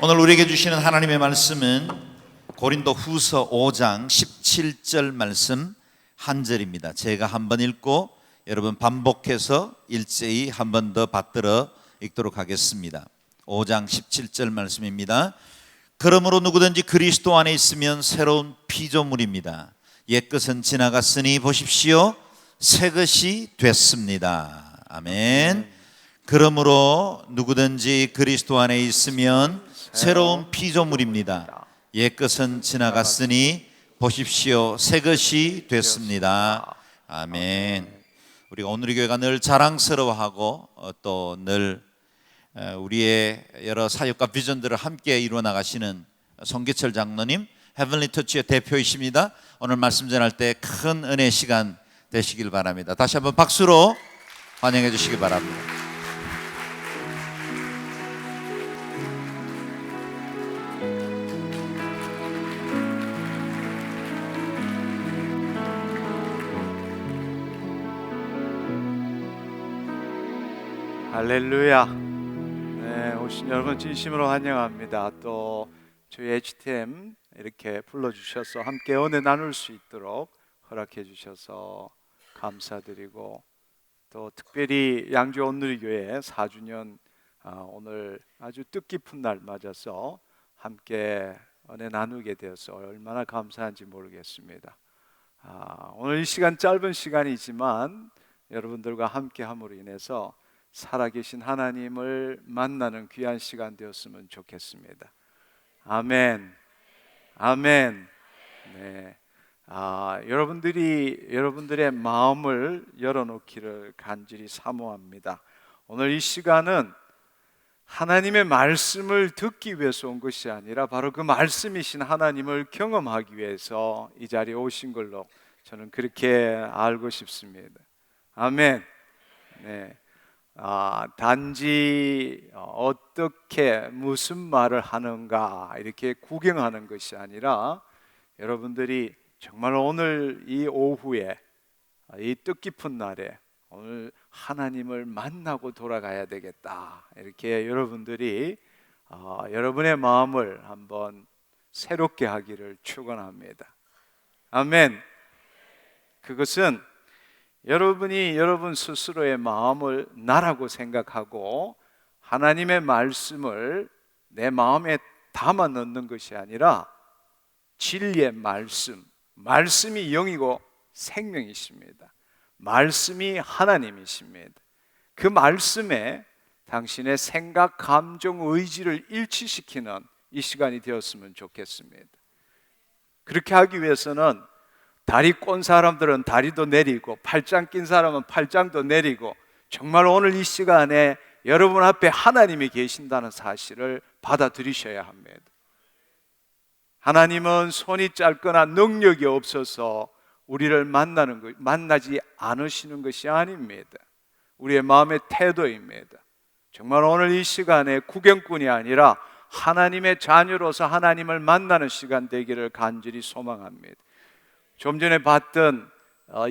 오늘 우리에게 주시는 하나님의 말씀은 고린도 후서 5장 17절 말씀 한 절입니다. 제가 한번 읽고 여러분 반복해서 일제히 한 번 더 받들어 읽도록 하겠습니다. 5장 17절 말씀입니다. 그러므로 누구든지 그리스도 안에 있으면 새로운 피조물입니다. 옛것은 지나갔으니 보십시오, 새것이 됐습니다. 아멘. 그러므로 누구든지 그리스도 안에 있으면 새로운 피조물입니다. 옛것은 지나갔으니 보십시오, 새것이 됐습니다. 아멘. 우리가 오늘 교회가 늘 자랑스러워하고 또 늘 우리의 여러 사역과 비전들을 함께 이루어 나가시는 송기철 장로님, 헤븐리 터치의 대표이십니다. 오늘 말씀 전할 때 큰 은혜 시간 되시길 바랍니다. 다시 한번 박수로 환영해 주시기 바랍니다. 할렐루야. 네, 오신 여러분 진심으로 환영합니다. 또 저희 HTM 이렇게 불러주셔서 함께 은혜 나눌 수 있도록 허락해 주셔서 감사드리고, 또 특별히 양주 온누리교회 4주년 오늘 아주 뜻깊은 날 맞아서 함께 은혜 나누게 되어서 얼마나 감사한지 모르겠습니다. 오늘 이 시간 짧은 시간이지만 여러분들과 함께 함으로 인해서 살아계신 하나님을 만나는 귀한 시간 되었으면 좋겠습니다. 아멘. 아멘. 네. 여러분들의 마음을 열어놓기를 간절히 사모합니다. 오늘 이 시간은 하나님의 말씀을 듣기 위해서 온 것이 아니라 바로 그 말씀이신 하나님을 경험하기 위해서 이 자리에 오신 걸로 저는 그렇게 알고 싶습니다. 아멘. 네. 단지 어떻게 무슨 말을 하는가 이렇게 구경하는 것이 아니라 여러분들이 정말 오늘 이 오후에 이 뜻깊은 날에 오늘 하나님을 만나고 돌아가야 되겠다, 이렇게 여러분들이 여러분의 마음을 한번 새롭게 하기를 축원합니다. 아멘. 그것은 여러분이 여러분 스스로의 마음을 나라고 생각하고 하나님의 말씀을 내 마음에 담아 넣는 것이 아니라 진리의 말씀이 영이고 생명이십니다. 말씀이 하나님이십니다. 그 말씀에 당신의 생각, 감정, 의지를 일치시키는 이 시간이 되었으면 좋겠습니다. 그렇게 하기 위해서는 다리 꼰 사람들은 다리도 내리고 팔짱 낀 사람은 팔짱도 내리고 정말 오늘 이 시간에 여러분 앞에 하나님이 계신다는 사실을 받아들이셔야 합니다. 하나님은 손이 짧거나 능력이 없어서 우리를 만나지 않으시는 것이 아닙니다. 우리의 마음의 태도입니다. 정말 오늘 이 시간에 구경꾼이 아니라 하나님의 자녀로서 하나님을 만나는 시간 되기를 간절히 소망합니다. 좀 전에 봤던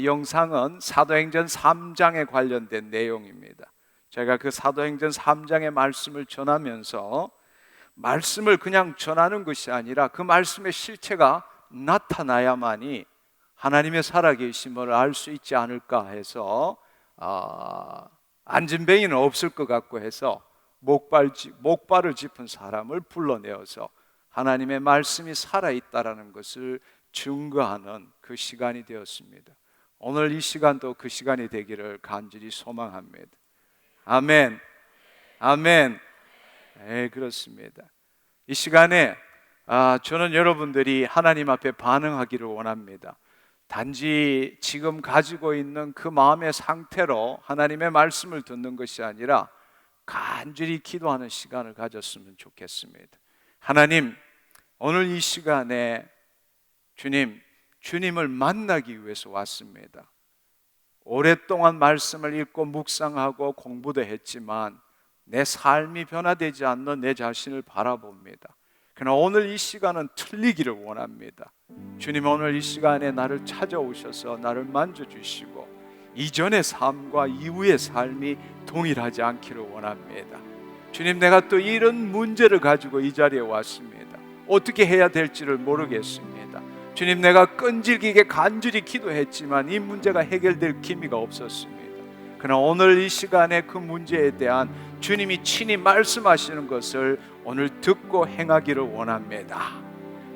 영상은 사도행전 3장에 관련된 내용입니다. 제가 그 사도행전 3장의 말씀을 전하면서 말씀을 그냥 전하는 것이 아니라 그 말씀의 실체가 나타나야만이 하나님의 살아계심을 알 수 있지 않을까 해서 안진뱅이는 없을 것 같고 해서 목발을 짚은 사람을 불러내어서 하나님의 말씀이 살아있다라는 것을 증거하는 그 시간이 되었습니다. 오늘 이 시간도 그 시간이 되기를 간절히 소망합니다. 아멘. 아멘. 네, 그렇습니다. 이 시간에 저는 여러분들이 하나님 앞에 반응하기를 원합니다. 단지 지금 가지고 있는 그 마음의 상태로 하나님의 말씀을 듣는 것이 아니라 간절히 기도하는 시간을 가졌으면 좋겠습니다. 하나님, 오늘 이 시간에 주님을 만나기 위해서 왔습니다. 오랫동안 말씀을 읽고 묵상하고 공부도 했지만 내 삶이 변화되지 않는 내 자신을 바라봅니다. 그러나 오늘 이 시간은 틀리기를 원합니다. 주님, 오늘 이 시간에 나를 찾아오셔서 나를 만져주시고 이전의 삶과 이후의 삶이 동일하지 않기를 원합니다. 주님, 내가 또 이런 문제를 가지고 이 자리에 왔습니다. 어떻게 해야 될지를 모르겠습니다. 주님, 내가 끈질기게 간절히 기도했지만 이 문제가 해결될 기미가 없었습니다. 그러나 오늘 이 시간에 그 문제에 대한 주님이 친히 말씀하시는 것을 오늘 듣고 행하기를 원합니다.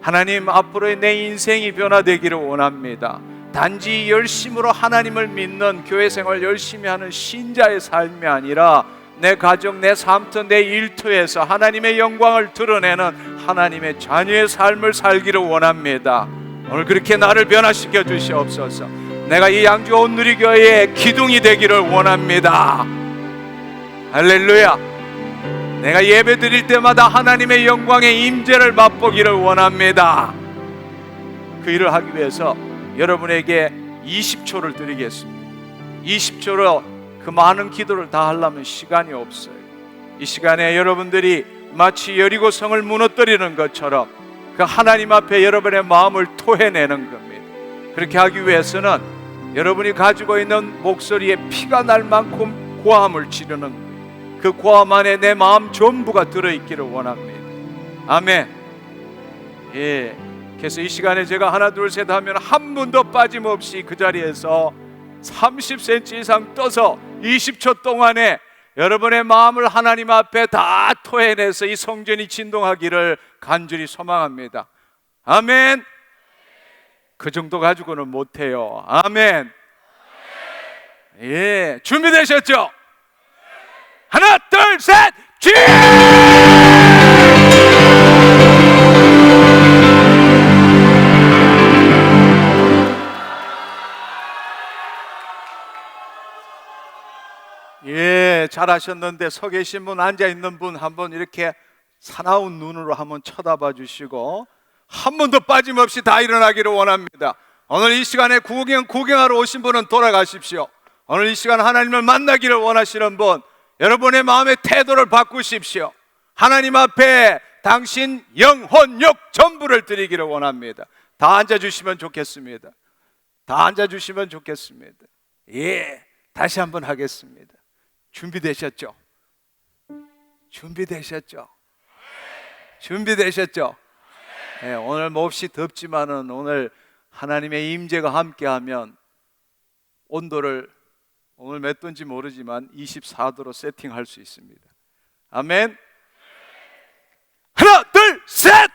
하나님, 앞으로의 내 인생이 변화되기를 원합니다. 단지 열심으로 하나님을 믿는 교회 생활 열심히 하는 신자의 삶이 아니라 내 가정, 내 삶터, 내 일터에서 하나님의 영광을 드러내는 하나님의 자녀의 삶을 살기를 원합니다. 오늘 그렇게 나를 변화시켜 주시옵소서. 내가 이 양주 온누리교회의 기둥이 되기를 원합니다. 할렐루야. 내가 예배 드릴 때마다 하나님의 영광의 임재를 맛보기를 원합니다. 그 일을 하기 위해서 여러분에게 20초를 드리겠습니다. 20초로 그 많은 기도를 다 하려면 시간이 없어요. 이 시간에 여러분들이 마치 여리고성을 무너뜨리는 것처럼 그 하나님 앞에 여러분의 마음을 토해내는 겁니다. 그렇게 하기 위해서는 여러분이 가지고 있는 목소리에 피가 날 만큼 고함을 지르는 거예요. 그 고함 안에 내 마음 전부가 들어있기를 원합니다. 아멘. 예. 그래서 이 시간에 제가 하나 둘 셋 하면 한 분도 빠짐없이 그 자리에서 30cm 이상 떠서 20초 동안에 여러분의 마음을 하나님 앞에 다 토해내서 이 성전이 진동하기를 간절히 소망합니다. 아멘. 그 정도 가지고는 못해요. 아멘. 예, 준비되셨죠? 하나 둘 셋 쥐! 예, 잘하셨는데 서 계신 분, 앉아 있는 분 한번 이렇게 사나운 눈으로 한번 쳐다봐 주시고 한 번도 빠짐없이 다 일어나기를 원합니다. 오늘 이 시간에 구경하러 오신 분은 돌아가십시오. 오늘 이 시간 하나님을 만나기를 원하시는 분, 여러분의 마음의 태도를 바꾸십시오. 하나님 앞에 당신 영혼육 전부를 드리기를 원합니다. 다 앉아주시면 좋겠습니다. 다 앉아주시면 좋겠습니다. 예, 다시 한번 하겠습니다. 준비되셨죠? 준비되셨죠? 준비되셨죠? 예, 오늘 몹시 덥지만은 오늘 하나님의 임재가 함께하면 온도를 오늘 몇 도인지 모르지만 24도로 세팅할 수 있습니다. 아멘. 하나 둘 셋.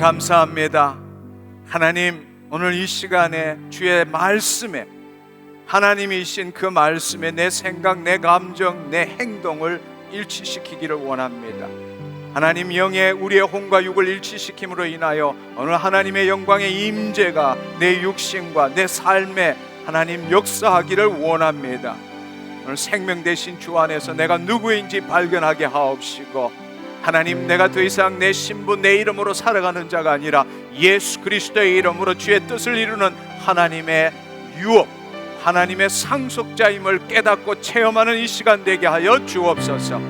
감사합니다. 하나님, 오늘 이 시간에 주의 말씀에 하나님이신 그 말씀에 내 생각, 내 감정, 내 행동을 일치시키기를 원합니다. 하나님, 영의 우리의 혼과 육을 일치시킴으로 인하여 오늘 하나님의 영광의 임재가 내 육신과 내 삶에 하나님 역사하기를 원합니다. 오늘 생명 되신 주 안에서 내가 누구인지 발견하게 하옵시고, 하나님, 내가 더 이상 내 신분, 내 이름으로 살아가는 자가 아니라 예수 그리스도의 이름으로 주의 뜻을 이루는 하나님의 유업, 하나님의 상속자임을 깨닫고 체험하는 이 시간 되게 하여 주옵소서.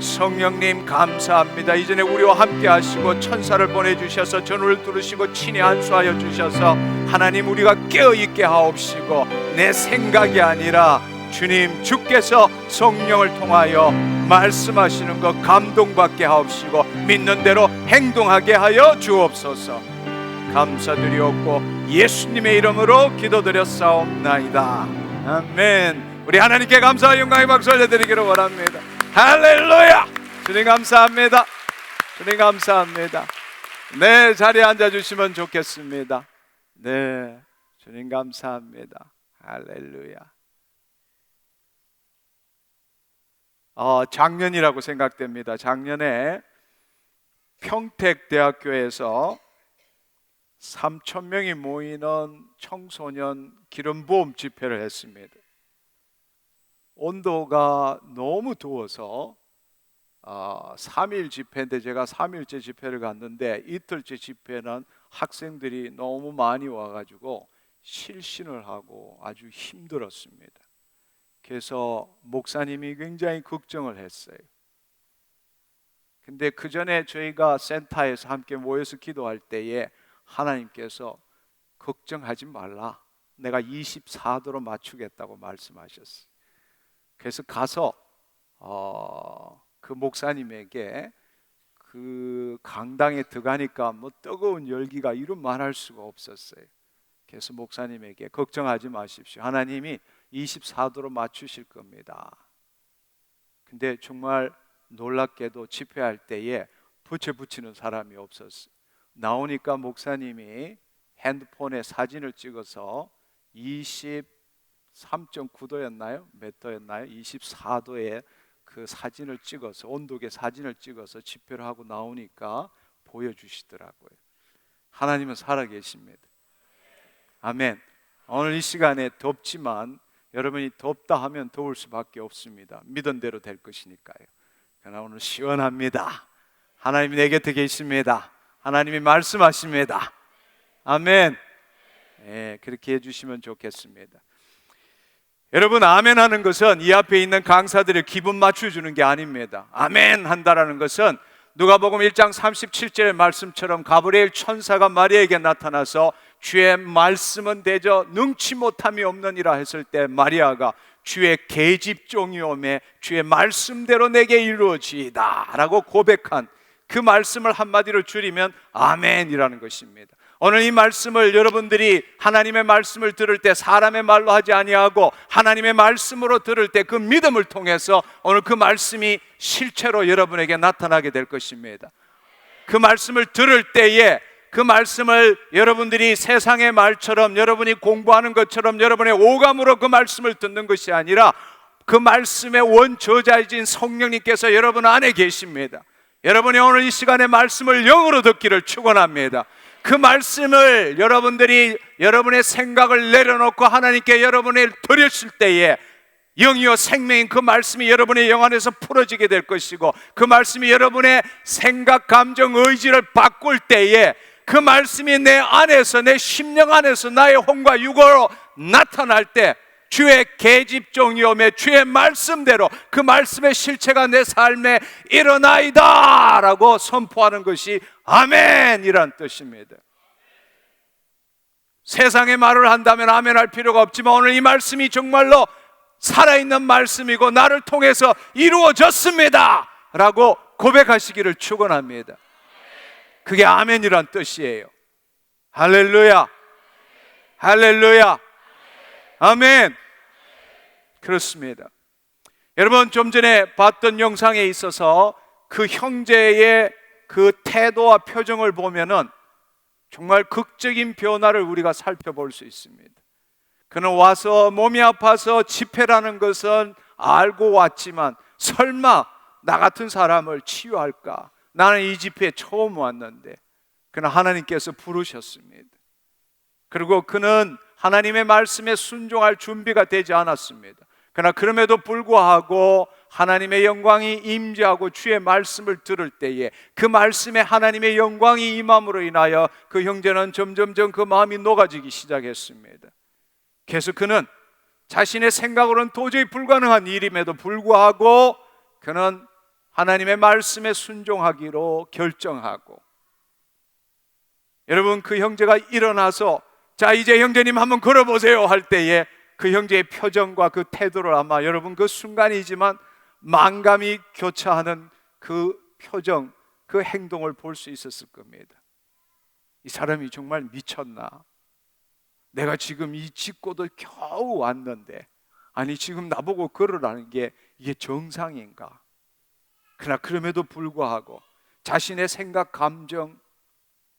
성령님 감사합니다. 이전에 우리와 함께 하시고 천사를 보내주셔서 전우를 두르시고 친히 안수하여 주셔서 하나님, 우리가 깨어있게 하옵시고 내 생각이 아니라 주님, 주께서 성령을 통하여 말씀하시는 것 감동받게 하옵시고 믿는 대로 행동하게 하여 주옵소서. 감사드리옵고 예수님의 이름으로 기도드렸사옵나이다. 아멘. 우리 하나님께 감사와 영광의 박수 올려드리기를 원합니다. 할렐루야. 주님 감사합니다. 주님 감사합니다. 네, 자리에 앉아주시면 좋겠습니다. 네, 주님 감사합니다. 할렐루야. 작년이라고 생각됩니다. 작년에 평택대학교에서 3,000명이 모이는 청소년 기름부음 집회를 했습니다. 온도가 너무 더워서 3일 집회인데 제가 3일째 집회를 갔는데 이틀째 집회는 학생들이 너무 많이 와가지고 실신을 하고 아주 힘들었습니다. 그래서 목사님이 굉장히 걱정을 했어요. 근데 그 전에 저희가 센터에서 함께 모여서 기도할 때에 하나님께서 걱정하지 말라, 내가 24도로 맞추겠다고 말씀하셨어요. 그래서 가서 그 목사님에게 그 강당에 들어가니까 뭐 뜨거운 열기가 이루 말할 수가 없었어요. 그래서 목사님에게 걱정하지 마십시오, 하나님이 24도로 맞추실 겁니다. 근데 정말 놀랍게도 집회할 때에 부채 붙이는 사람이 없었어요. 나오니까 목사님이 핸드폰에 사진을 찍어서 23.9도였나요? 몇 도였나요? 24도에 그 사진을 찍어서, 온도계 사진을 찍어서 집회를 하고 나오니까 보여주시더라고요. 하나님은 살아계십니다. 아멘. 오늘 이 시간에 덥지만 여러분이 덥다 하면 더울 수밖에 없습니다. 믿은 대로 될 것이니까요. 그러나 오늘 시원합니다. 하나님이 내 곁에 계십니다. 하나님이 말씀하십니다. 아멘. 네, 그렇게 해주시면 좋겠습니다. 여러분, 아멘 하는 것은 이 앞에 있는 강사들의 기분 맞춰주는 게 아닙니다. 아멘 한다라는 것은 누가복음 1장 37절의 말씀처럼 가브리엘 천사가 마리아에게 나타나서 주의 말씀은 대저 능치 못함이 없느니라 했을 때 마리아가 주의 계집종이오매 주의 말씀대로 내게 이루어지이다 라고 고백한 그 말씀을 한마디로 줄이면 아멘이라는 것입니다. 오늘 이 말씀을 여러분들이 하나님의 말씀을 들을 때 사람의 말로 하지 아니하고 하나님의 말씀으로 들을 때 그 믿음을 통해서 오늘 그 말씀이 실체로 여러분에게 나타나게 될 것입니다. 그 말씀을 들을 때에 그 말씀을 여러분들이 세상의 말처럼 여러분이 공부하는 것처럼 여러분의 오감으로 그 말씀을 듣는 것이 아니라 그 말씀의 원저자이신 성령님께서 여러분 안에 계십니다. 여러분이 오늘 이 시간에 말씀을 영으로 듣기를 축원합니다. 그 말씀을 여러분들이 여러분의 생각을 내려놓고 하나님께 여러분을 드렸을 때에 영이요 생명인 그 말씀이 여러분의 영 안에서 풀어지게 될 것이고 그 말씀이 여러분의 생각, 감정, 의지를 바꿀 때에 그 말씀이 내 안에서 내 심령 안에서 나의 혼과 육으로 나타날 때 주의 계집종이오매 주의 말씀대로 그 말씀의 실체가 내 삶에 일어나이다 라고 선포하는 것이 아멘이란 뜻입니다. 세상의 말을 한다면 아멘 할 필요가 없지만 오늘 이 말씀이 정말로 살아있는 말씀이고 나를 통해서 이루어졌습니다 라고 고백하시기를 축원합니다. 그게 아멘이란 뜻이에요. 할렐루야, 할렐루야, 아멘. 그렇습니다. 여러분, 좀 전에 봤던 영상에 있어서 그 형제의 그 태도와 표정을 보면은 정말 극적인 변화를 우리가 살펴볼 수 있습니다. 그는 와서 몸이 아파서 집회라는 것은 알고 왔지만 설마 나 같은 사람을 치유할까? 나는 이 집회에 처음 왔는데 그는 하나님께서 부르셨습니다. 그리고 그는 하나님의 말씀에 순종할 준비가 되지 않았습니다. 그러나 그럼에도 불구하고 하나님의 영광이 임재하고 주의 말씀을 들을 때에 그 말씀에 하나님의 영광이 임함으로 인하여 그 형제는 점점점 그 마음이 녹아지기 시작했습니다. 그래서 그는 자신의 생각으로는 도저히 불가능한 일임에도 불구하고 그는 하나님의 말씀에 순종하기로 결정하고, 여러분, 그 형제가 일어나서 자 이제 형제님 한번 걸어보세요 할 때에 그 형제의 표정과 그 태도를 아마 여러분 그 순간이지만 만감이 교차하는 그 표정, 그 행동을 볼 수 있었을 겁니다. 이 사람이 정말 미쳤나? 내가 지금 이 짚고도 겨우 왔는데 아니 지금 나보고 걸으라는 게 이게 정상인가? 그러나 그럼에도 불구하고 자신의 생각, 감정,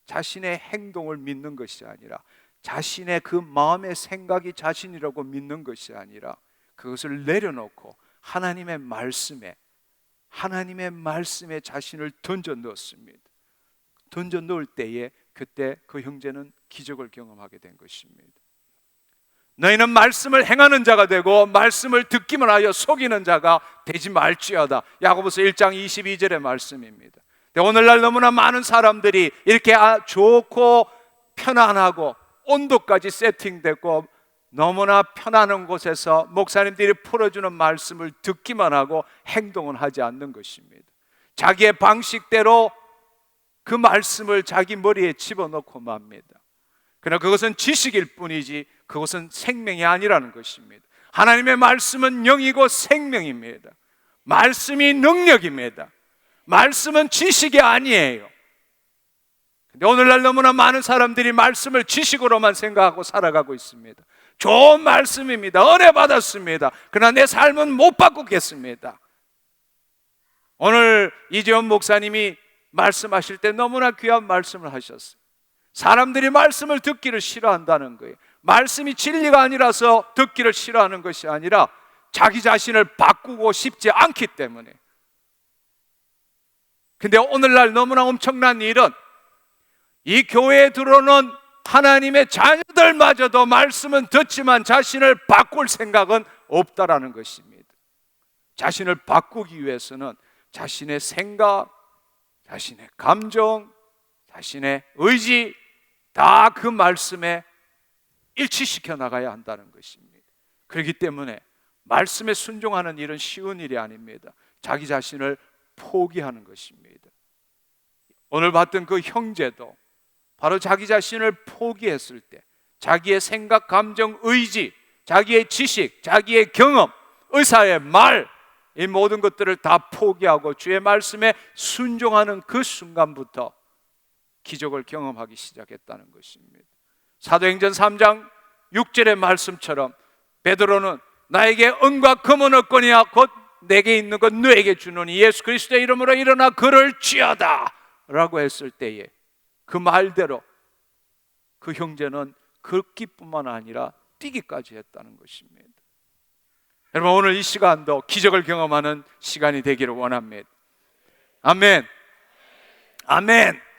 자신의 행동을 믿는 것이 아니라 자신의 그 마음의 생각이 자신이라고 믿는 것이 아니라 그것을 내려놓고 하나님의 말씀에 자신을 던져 넣었습니다. 던져 넣을 때에 그때 그 형제는 기적을 경험하게 된 것입니다. 너희는 말씀을 행하는 자가 되고 말씀을 듣기만 하여 속이는 자가 되지 말지어다. 야고보서 1장 22절의 말씀입니다. 오늘날 너무나 많은 사람들이 이렇게 좋고 편안하고 온도까지 세팅됐고 너무나 편안한 곳에서 목사님들이 풀어주는 말씀을 듣기만 하고 행동은 하지 않는 것입니다. 자기의 방식대로 그 말씀을 자기 머리에 집어넣고 맙니다. 그러나 그것은 지식일 뿐이지 그것은 생명이 아니라는 것입니다. 하나님의 말씀은 영이고 생명입니다. 말씀이 능력입니다. 말씀은 지식이 아니에요. 근데 오늘날 너무나 많은 사람들이 말씀을 지식으로만 생각하고 살아가고 있습니다. 좋은 말씀입니다. 은혜 받았습니다. 그러나 내 삶은 못 바꾸겠습니다. 오늘 이재원 목사님이 말씀하실 때 너무나 귀한 말씀을 하셨어요. 사람들이 말씀을 듣기를 싫어한다는 거예요. 말씀이 진리가 아니라서 듣기를 싫어하는 것이 아니라 자기 자신을 바꾸고 싶지 않기 때문에. 근데 오늘날 너무나 엄청난 일은 이 교회에 들어오는 하나님의 자녀들마저도 말씀은 듣지만 자신을 바꿀 생각은 없다라는 것입니다. 자신을 바꾸기 위해서는 자신의 생각, 자신의 감정, 자신의 의지 다 그 말씀에 일치시켜 나가야 한다는 것입니다. 그렇기 때문에 말씀에 순종하는 일은 쉬운 일이 아닙니다. 자기 자신을 포기하는 것입니다. 오늘 봤던 그 형제도 바로 자기 자신을 포기했을 때 자기의 생각, 감정, 의지, 자기의 지식, 자기의 경험, 의사의 말, 이 모든 것들을 다 포기하고 주의 말씀에 순종하는 그 순간부터 기적을 경험하기 시작했다는 것입니다. 사도행전 3장 6절의 말씀처럼 베드로는 나에게 은과 금은 없거니와 곧 내게 있는 것 너에게 주노니 예수 그리스도의 이름으로 일어나 걸을지어다 라고 했을 때에 그 말대로 그 형제는 걷기뿐만 아니라 뛰기까지 했다는 것입니다. 여러분, 오늘 이 시간도 기적을 경험하는 시간이 되기를 원합니다. 아멘. 아멘.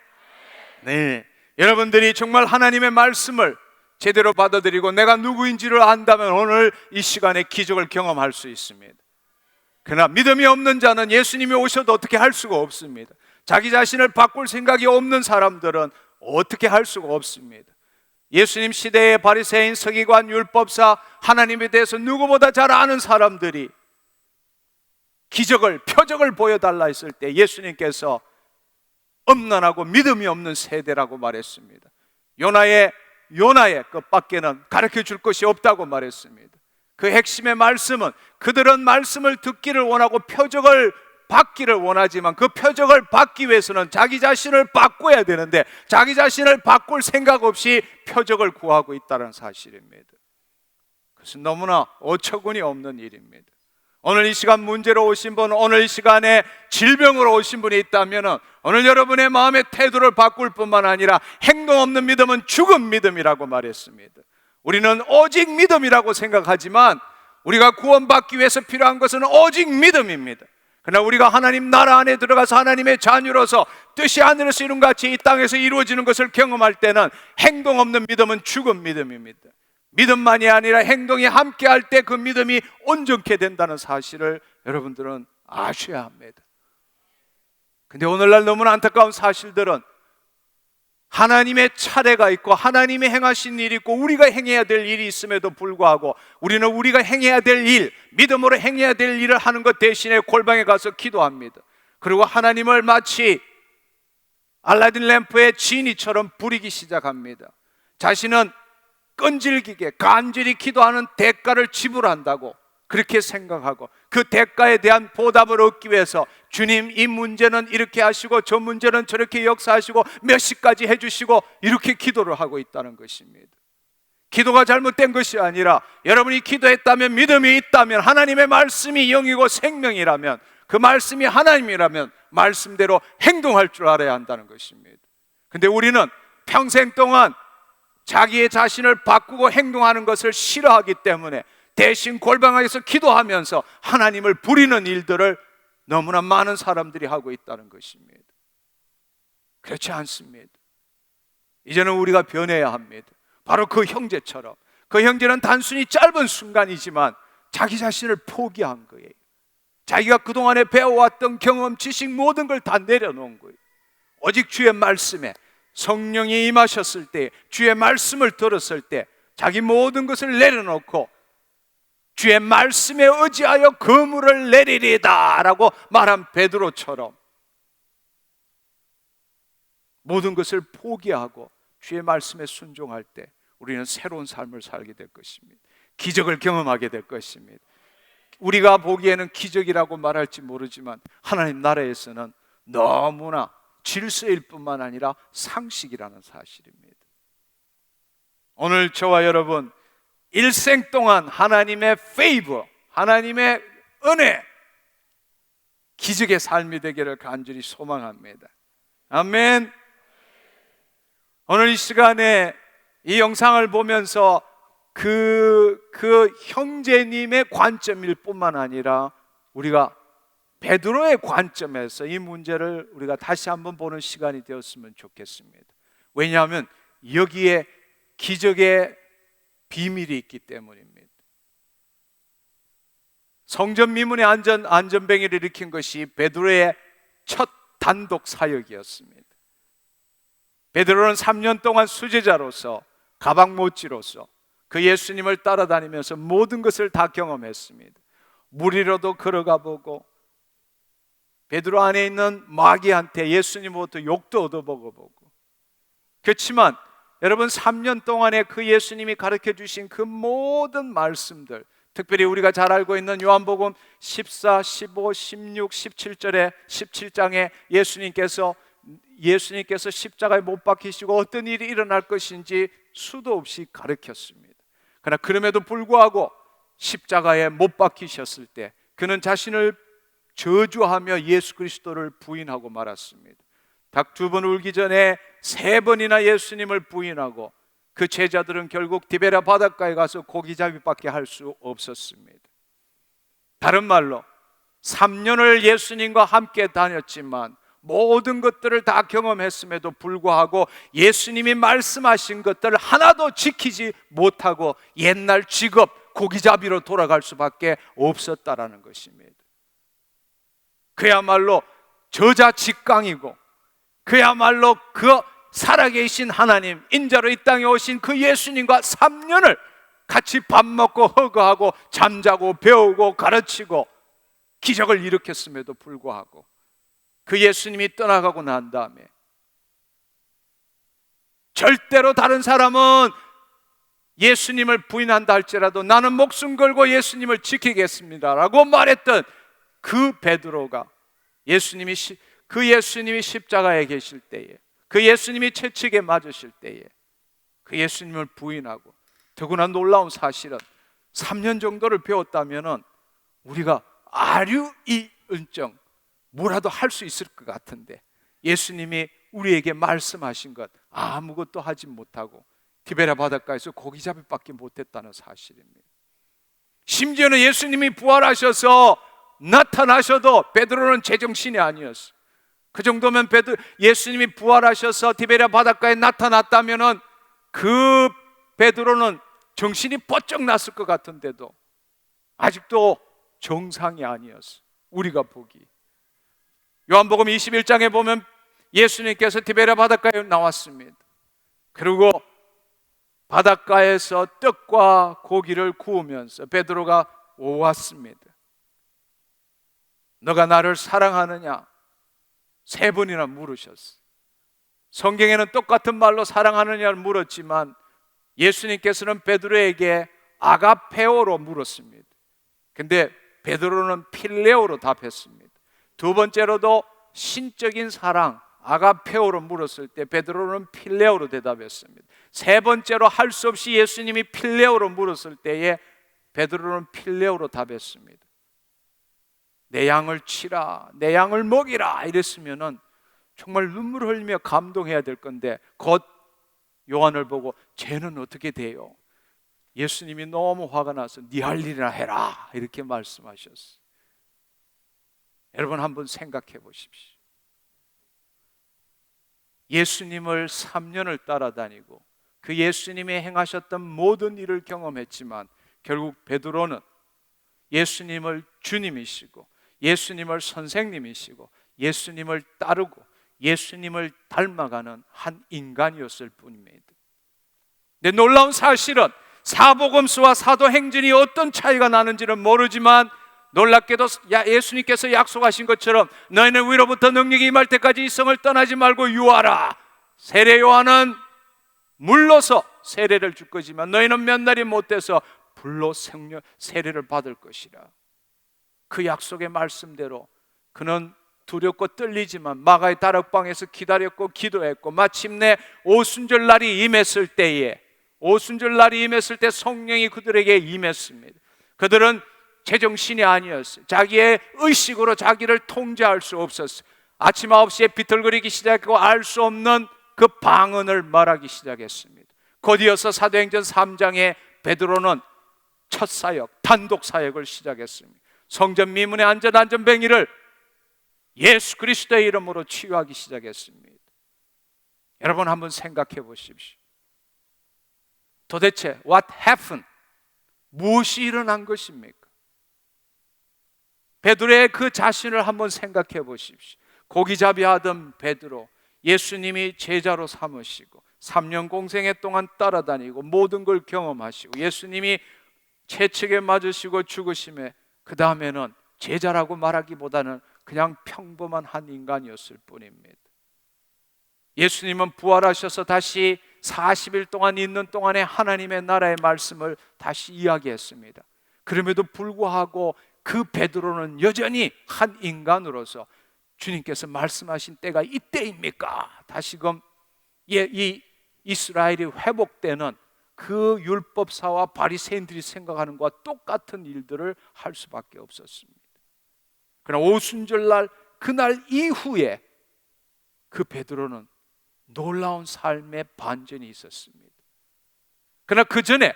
네, 여러분들이 정말 하나님의 말씀을 제대로 받아들이고 내가 누구인지를 안다면 오늘 이 시간에 기적을 경험할 수 있습니다. 그러나 믿음이 없는 자는 예수님이 오셔도 어떻게 할 수가 없습니다. 자기 자신을 바꿀 생각이 없는 사람들은 어떻게 할 수가 없습니다. 예수님 시대의 바리새인, 서기관, 율법사, 하나님에 대해서 누구보다 잘 아는 사람들이 기적을, 표적을 보여달라 했을 때 예수님께서 엄난하고 믿음이 없는 세대라고 말했습니다. 요나의 것밖에는 가르쳐 줄 것이 없다고 말했습니다. 그 핵심의 말씀은 그들은 말씀을 듣기를 원하고 표적을 받기를 원하지만 그 표적을 받기 위해서는 자기 자신을 바꿔야 되는데 자기 자신을 바꿀 생각 없이 표적을 구하고 있다는 사실입니다. 그것은 너무나 어처구니 없는 일입니다. 오늘 이 시간 문제로 오신 분, 오늘 이 시간에 질병으로 오신 분이 있다면 오늘 여러분의 마음의 태도를 바꿀 뿐만 아니라 행동 없는 믿음은 죽은 믿음이라고 말했습니다. 우리는 오직 믿음이라고 생각하지만 우리가 구원받기 위해서 필요한 것은 오직 믿음입니다. 그러나 우리가 하나님 나라 안에 들어가서 하나님의 자녀로서 뜻이 하늘에서 이룬 같이 이 땅에서 이루어지는 것을 경험할 때는 행동 없는 믿음은 죽은 믿음입니다. 믿음만이 아니라 행동이 함께 할 때 그 믿음이 온전케 된다는 사실을 여러분들은 아셔야 합니다. 근데 오늘날 너무나 안타까운 사실들은 하나님의 차례가 있고 하나님이 행하신 일이 있고 우리가 행해야 될 일이 있음에도 불구하고 우리는 우리가 행해야 될 일, 믿음으로 행해야 될 일을 하는 것 대신에 골방에 가서 기도합니다. 그리고 하나님을 마치 알라딘 램프의 지니처럼 부리기 시작합니다. 자신은 끈질기게 간절히 기도하는 대가를 지불한다고 그렇게 생각하고 그 대가에 대한 보답을 얻기 위해서 주님 이 문제는 이렇게 하시고 저 문제는 저렇게 역사하시고 몇 시까지 해주시고 이렇게 기도를 하고 있다는 것입니다. 기도가 잘못된 것이 아니라 여러분이 기도했다면 믿음이 있다면 하나님의 말씀이 영이고 생명이라면 그 말씀이 하나님이라면 말씀대로 행동할 줄 알아야 한다는 것입니다. 근데 우리는 평생 동안 자기의 자신을 바꾸고 행동하는 것을 싫어하기 때문에 대신 골방에서 기도하면서 하나님을 부리는 일들을 너무나 많은 사람들이 하고 있다는 것입니다. 그렇지 않습니다. 이제는 우리가 변해야 합니다. 바로 그 형제처럼 그 형제는 단순히 짧은 순간이지만 자기 자신을 포기한 거예요. 자기가 그동안에 배워왔던 경험, 지식 모든 걸 다 내려놓은 거예요. 오직 주의 말씀에 성령이 임하셨을 때, 주의 말씀을 들었을 때 자기 모든 것을 내려놓고 주의 말씀에 의지하여 그물을 내리리다 라고 말한 베드로처럼 모든 것을 포기하고 주의 말씀에 순종할 때 우리는 새로운 삶을 살게 될 것입니다. 기적을 경험하게 될 것입니다. 우리가 보기에는 기적이라고 말할지 모르지만 하나님 나라에서는 너무나 질서일 뿐만 아니라 상식이라는 사실입니다. 오늘 저와 여러분 일생 동안 하나님의 페이버, 하나님의 은혜, 기적의 삶이 되기를 간절히 소망합니다. 아멘. 오늘 이 시간에 이 영상을 보면서 그 형제님의 관점일 뿐만 아니라 우리가 베드로의 관점에서 이 문제를 우리가 다시 한번 보는 시간이 되었으면 좋겠습니다. 왜냐하면 여기에 기적의 비밀이 있기 때문입니다. 성전 미문의 안전뱅이를 일으킨 것이 베드로의 첫 단독 사역이었습니다. 베드로는 3년 동안 수제자로서 가방못지로서 그 예수님을 따라다니면서 모든 것을 다 경험했습니다. 물 위로도 걸어가 보고 베드로 안에 있는 마귀한테 예수님으로부터 욕도 얻어보고 그렇지만 여러분 3년 동안에 그 예수님이 가르쳐 주신 그 모든 말씀들, 특별히 우리가 잘 알고 있는 요한복음 14, 15, 16, 17절에 17장에 예수님께서 십자가에 못 박히시고 어떤 일이 일어날 것인지 수도 없이 가르쳤습니다. 그러나 그럼에도 불구하고 십자가에 못 박히셨을 때 그는 자신을 저주하며 예수 그리스도를 부인하고 말았습니다. 닭 2번 울기 전에 3번이나 예수님을 부인하고 그 제자들은 결국 디베랴 바닷가에 가서 고기잡이밖에 할 수 없었습니다. 다른 말로 3년을 예수님과 함께 다녔지만 모든 것들을 다 경험했음에도 불구하고 예수님이 말씀하신 것들을 하나도 지키지 못하고 옛날 직업 고기잡이로 돌아갈 수밖에 없었다라는 것입니다. 그야말로 저자직강이고 그야말로 그 살아계신 하나님, 인자로 이 땅에 오신 그 예수님과 3년을 같이 밥 먹고 허거하고 잠자고 배우고 가르치고 기적을 일으켰음에도 불구하고 그 예수님이 떠나가고 난 다음에 절대로 다른 사람은 예수님을 부인한다 할지라도 나는 목숨 걸고 예수님을 지키겠습니다 라고 말했던 그 베드로가 그 예수님이 십자가에 계실 때에, 그 예수님이 채찍에 맞으실 때에 그 예수님을 부인하고, 더구나 놀라운 사실은 3년 정도를 배웠다면 우리가 아류이은정 뭐라도 할 수 있을 것 같은데 예수님이 우리에게 말씀하신 것 아무것도 하지 못하고 디베랴 바닷가에서 고기잡이밖에 못했다는 사실입니다. 심지어는 예수님이 부활하셔서 나타나셔도 베드로는 제정신이 아니었어요. 그 정도면 예수님이 부활하셔서 디베랴 바닷가에 나타났다면 그 베드로는 정신이 번쩍 났을 것 같은데도 아직도 정상이 아니었어요. 우리가 보기. 요한복음 21장에 보면 예수님께서 디베랴 바닷가에 나왔습니다. 그리고 바닷가에서 떡과 고기를 구우면서 베드로가 오왔습니다. 너가 나를 사랑하느냐? 3번이나 물으셨어요. 성경에는 똑같은 말로 사랑하느냐를 물었지만 예수님께서는 베드로에게 아가페오로 물었습니다. 근데 베드로는 필레오로 답했습니다. 2번째로도 신적인 사랑 아가페오로 물었을 때 베드로는 필레오로 대답했습니다. 3번째로 할 수 없이 예수님이 필레오로 물었을 때에 베드로는 필레오로 답했습니다. 내 양을 치라, 내 양을 먹이라 이랬으면은 정말 눈물 흘리며 감동해야 될 건데 곧 요한을 보고 쟤는 어떻게 돼요? 예수님이 너무 화가 나서 네 할 일이나 해라 이렇게 말씀하셨어요. 여러분 한번 생각해 보십시오. 예수님을 3년을 따라다니고 그 예수님이 행하셨던 모든 일을 경험했지만 결국 베드로는 예수님을 주님이시고 예수님을 선생님이시고 예수님을 따르고 예수님을 닮아가는 한 인간이었을 뿐입니다. 근데 놀라운 사실은 사복음서와 사도행전이 어떤 차이가 나는지는 모르지만 놀랍게도 예수님께서 약속하신 것처럼 너희는 위로부터 능력이 임할 때까지 이 성을 떠나지 말고 유하라. 세례 요한은 물러서 세례를 줄 것이지만 너희는 몇 날이 못 돼서 불로 세례를 받을 것이라. 그 약속의 말씀대로 그는 두렵고 떨리지만 마가의 다락방에서 기다렸고 기도했고 마침내 오순절 날이 임했을 때에 성령이 그들에게 임했습니다. 그들은 제정신이 아니었어요. 자기의 의식으로 자기를 통제할 수 없었어요. 아침 9시에 비틀거리기 시작했고 알 수 없는 그 방언을 말하기 시작했습니다. 곧이어서 사도행전 3장에 베드로는 첫 사역, 단독 사역을 시작했습니다. 성전 미문에 앉은 안전뱅이를 예수 그리스도의 이름으로 치유하기 시작했습니다. 여러분 한번 생각해 보십시오. 도대체 what happened? 무엇이 일어난 것입니까? 베드로의 그 자신을 한번 생각해 보십시오. 고기잡이 하던 베드로, 예수님이 제자로 삼으시고 3년 공생애 동안 따라다니고 모든 걸 경험하시고 예수님이 채찍에 맞으시고 죽으심에 그 다음에는 제자라고 말하기보다는 그냥 평범한 한 인간이었을 뿐입니다. 예수님은 부활하셔서 다시 40일 동안 있는 동안에 하나님의 나라의 말씀을 다시 이야기했습니다. 그럼에도 불구하고 그 베드로는 여전히 한 인간으로서 주님께서 말씀하신 때가 이때입니까? 다시금 이 이스라엘이 회복되는 그 율법사와 바리새인들이 생각하는 것과 똑같은 일들을 할 수밖에 없었습니다. 그러나 오순절날 그날 이후에 그 베드로는 놀라운 삶의 반전이 있었습니다. 그러나 그 전에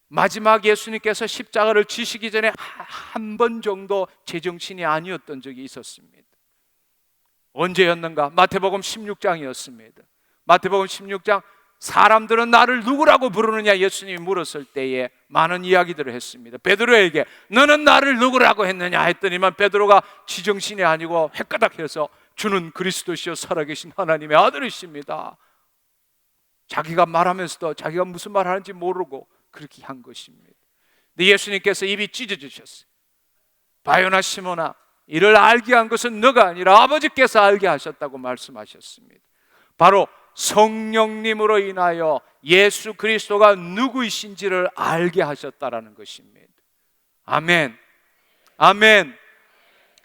마지막 예수님께서 십자가를 지시기 전에 한 번 정도 제정신이 아니었던 적이 있었습니다. 언제였는가? 마태복음 16장이었습니다. 마태복음 16장 사람들은 나를 누구라고 부르느냐 예수님이 물었을 때에 많은 이야기들을 했습니다. 베드로에게 너는 나를 누구라고 했느냐 했더니만 베드로가 지정신이 아니고 헷가닥해서 주는 그리스도시요 살아계신 하나님의 아들이십니다. 자기가 말하면서도 자기가 무슨 말 하는지 모르고 그렇게 한 것입니다. 근데 예수님께서 입이 찢어지셨어요. 바요나 시몬아, 이를 알게 한 것은 너가 아니라 아버지께서 알게 하셨다고 말씀하셨습니다. 바로 성령님으로 인하여 예수 그리스도가 누구이신지를 알게 하셨다라는 것입니다. 아멘. 아멘.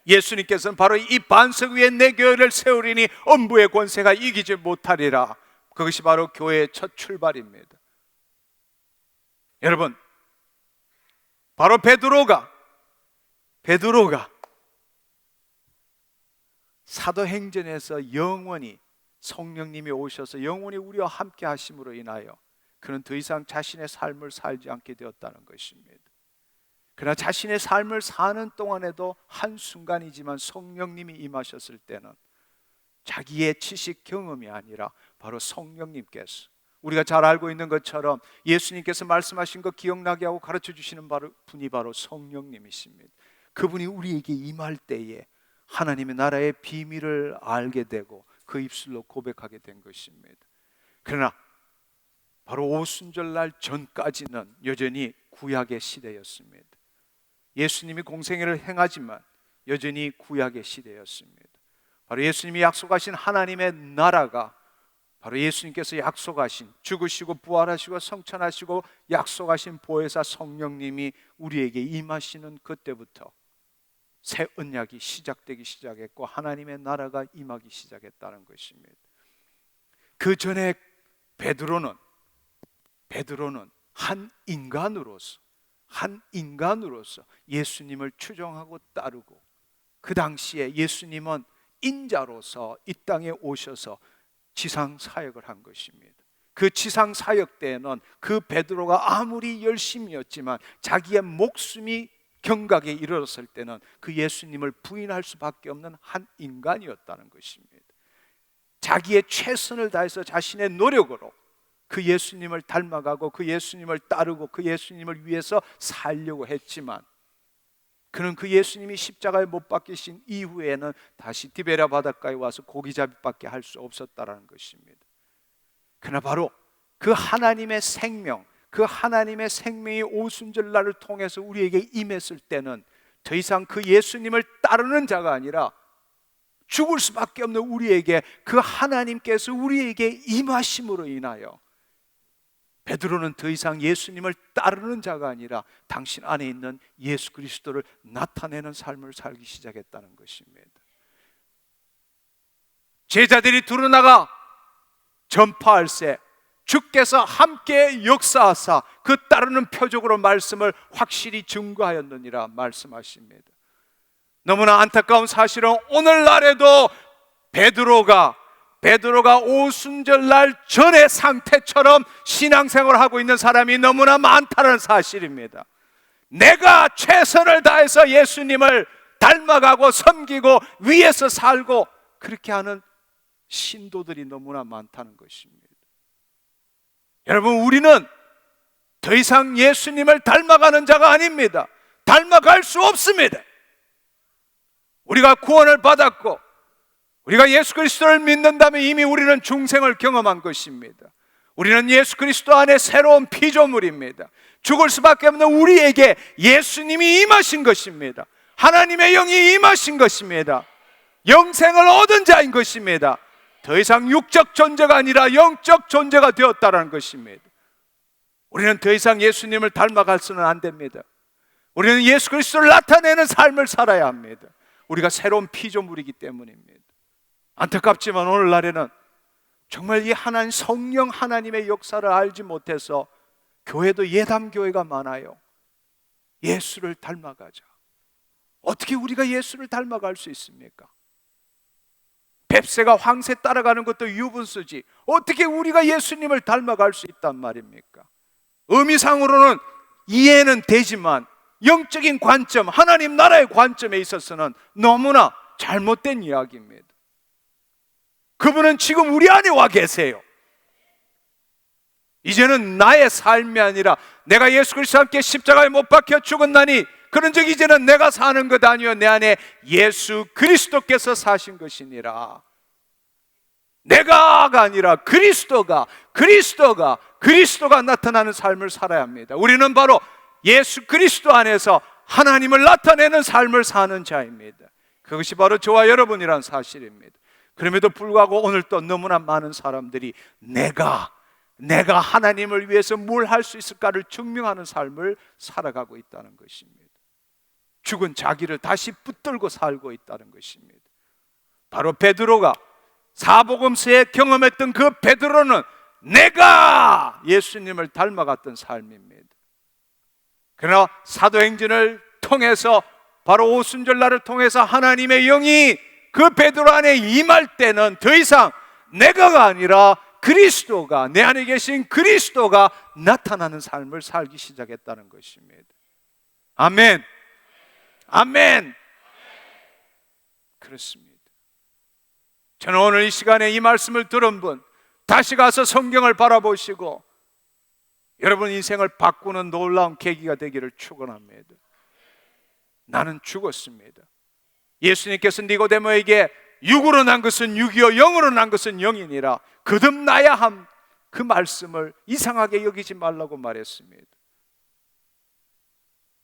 예수님께서는 바로 이 반석 위에 내 교회를 세우리니 엄부의 권세가 이기지 못하리라. 그것이 바로 교회의 첫 출발입니다. 여러분, 바로 베드로가 사도행전에서 영원히 성령님이 오셔서 영원히 우리와 함께 하심으로 인하여 그는 더 이상 자신의 삶을 살지 않게 되었다는 것입니다. 그러나 자신의 삶을 사는 동안에도 한순간이지만 성령님이 임하셨을 때는 자기의 지식 경험이 아니라 바로 성령님께서, 우리가 잘 알고 있는 것처럼 예수님께서 말씀하신 것 기억나게 하고 가르쳐 주시는 분이 바로 성령님이십니다. 그분이 우리에게 임할 때에 하나님의 나라의 비밀을 알게 되고 그 입술로 고백하게 된 것입니다. 그러나 바로 오순절날 전까지는 여전히 구약의 시대였습니다. 예수님이 공생애를 행하지만 여전히 구약의 시대였습니다. 바로 예수님이 약속하신 하나님의 나라가 바로 예수님께서 약속하신, 죽으시고 부활하시고 성천하시고 약속하신 보혜사 성령님이 우리에게 임하시는 그때부터 새 언약이 시작되기 시작했고 하나님의 나라가 임하기 시작했다는 것입니다. 그 전에 베드로는 한 인간으로서 예수님을 추종하고 따르고, 그 당시에 예수님은 인자로서 이 땅에 오셔서 지상 사역을 한 것입니다. 그 지상 사역 때에는 그 베드로가 아무리 열심이었지만 자기의 목숨이 경각에 이르렀을 때는 그 예수님을 부인할 수밖에 없는 한 인간이었다는 것입니다. 자기의 최선을 다해서 자신의 노력으로 그 예수님을 닮아가고 그 예수님을 따르고 그 예수님을 위해서 살려고 했지만, 그는 그 예수님이 십자가에 못 박히신 이후에는 다시 디베랴 바닷가에 와서 고기잡이밖에 할 수 없었다라는 것입니다. 그러나 바로 그 하나님의 생명, 그 하나님의 생명이 오순절날을 통해서 우리에게 임했을 때는 더 이상 그 예수님을 따르는 자가 아니라 죽을 수밖에 없는 우리에게 그 하나님께서 우리에게 임하심으로 인하여 베드로는 더 이상 예수님을 따르는 자가 아니라 당신 안에 있는 예수 그리스도를 나타내는 삶을 살기 시작했다는 것입니다. 제자들이 두루나가 전파할세 주께서 함께 역사하사 그 따르는 표적으로 말씀을 확실히 증거하였느니라 말씀하십니다. 너무나 안타까운 사실은 오늘날에도 베드로가 오순절날 전의 상태처럼 신앙생활을 하고 있는 사람이 너무나 많다는 사실입니다. 내가 최선을 다해서 예수님을 닮아가고 섬기고 위에서 살고 그렇게 하는 신도들이 너무나 많다는 것입니다. 여러분, 우리는 더 이상 예수님을 닮아가는 자가 아닙니다. 닮아갈 수 없습니다. 우리가 구원을 받았고 우리가 예수 그리스도를 믿는다면 이미 우리는 중생을 경험한 것입니다. 우리는 예수 그리스도 안에 새로운 피조물입니다. 죽을 수밖에 없는 우리에게 예수님이 임하신 것입니다. 하나님의 영이 임하신 것입니다. 영생을 얻은 자인 것입니다. 더 이상 육적 존재가 아니라 영적 존재가 되었다는 것입니다. 우리는 더 이상 예수님을 닮아갈 수는 안 됩니다. 우리는 예수 그리스도를 나타내는 삶을 살아야 합니다. 우리가 새로운 피조물이기 때문입니다. 안타깝지만 오늘날에는 정말 이 하나님 성령 하나님의 역사를 알지 못해서 교회도 예담교회가 많아요. 예수를 닮아가자. 어떻게 우리가 예수를 닮아갈 수 있습니까? 뱁새가 황새 따라가는 것도 유분수지 어떻게 우리가 예수님을 닮아갈 수 있단 말입니까? 의미상으로는 이해는 되지만 영적인 관점, 하나님 나라의 관점에 있어서는 너무나 잘못된 이야기입니다. 그분은 지금 우리 안에 와 계세요. 이제는 나의 삶이 아니라 내가 예수 그리스도와 함께 십자가에 못 박혀 죽었나니 그런 적 이제는 내가 사는 것 아니요 내 안에 예수 그리스도께서 사신 것이니라. 내가가 아니라 그리스도가 나타나는 삶을 살아야 합니다. 우리는 바로 예수 그리스도 안에서 하나님을 나타내는 삶을 사는 자입니다. 그것이 바로 저와 여러분이란 사실입니다. 그럼에도 불구하고 오늘 또 너무나 많은 사람들이 내가 하나님을 위해서 뭘 할 수 있을까를 증명하는 삶을 살아가고 있다는 것입니다. 죽은 자기를 다시 붙들고 살고 있다는 것입니다. 바로 베드로가 사복음서에 경험했던 그 베드로는 내가 예수님을 닮아갔던 삶입니다. 그러나 사도행전을 통해서 바로 오순절날을 통해서 하나님의 영이 그 베드로 안에 임할 때는 더 이상 내가가 아니라 그리스도가, 내 안에 계신 그리스도가 나타나는 삶을 살기 시작했다는 것입니다. 아멘. 아멘. 그렇습니다. 저는 오늘 이 시간에 이 말씀을 들은 분 다시 가서 성경을 바라보시고 여러분 인생을 바꾸는 놀라운 계기가 되기를 축원합니다. 나는 죽었습니다. 예수님께서 니고데모에게 육으로 난 것은 육이요 영으로 난 것은 영이니라 거듭나야 함, 그 말씀을 이상하게 여기지 말라고 말했습니다.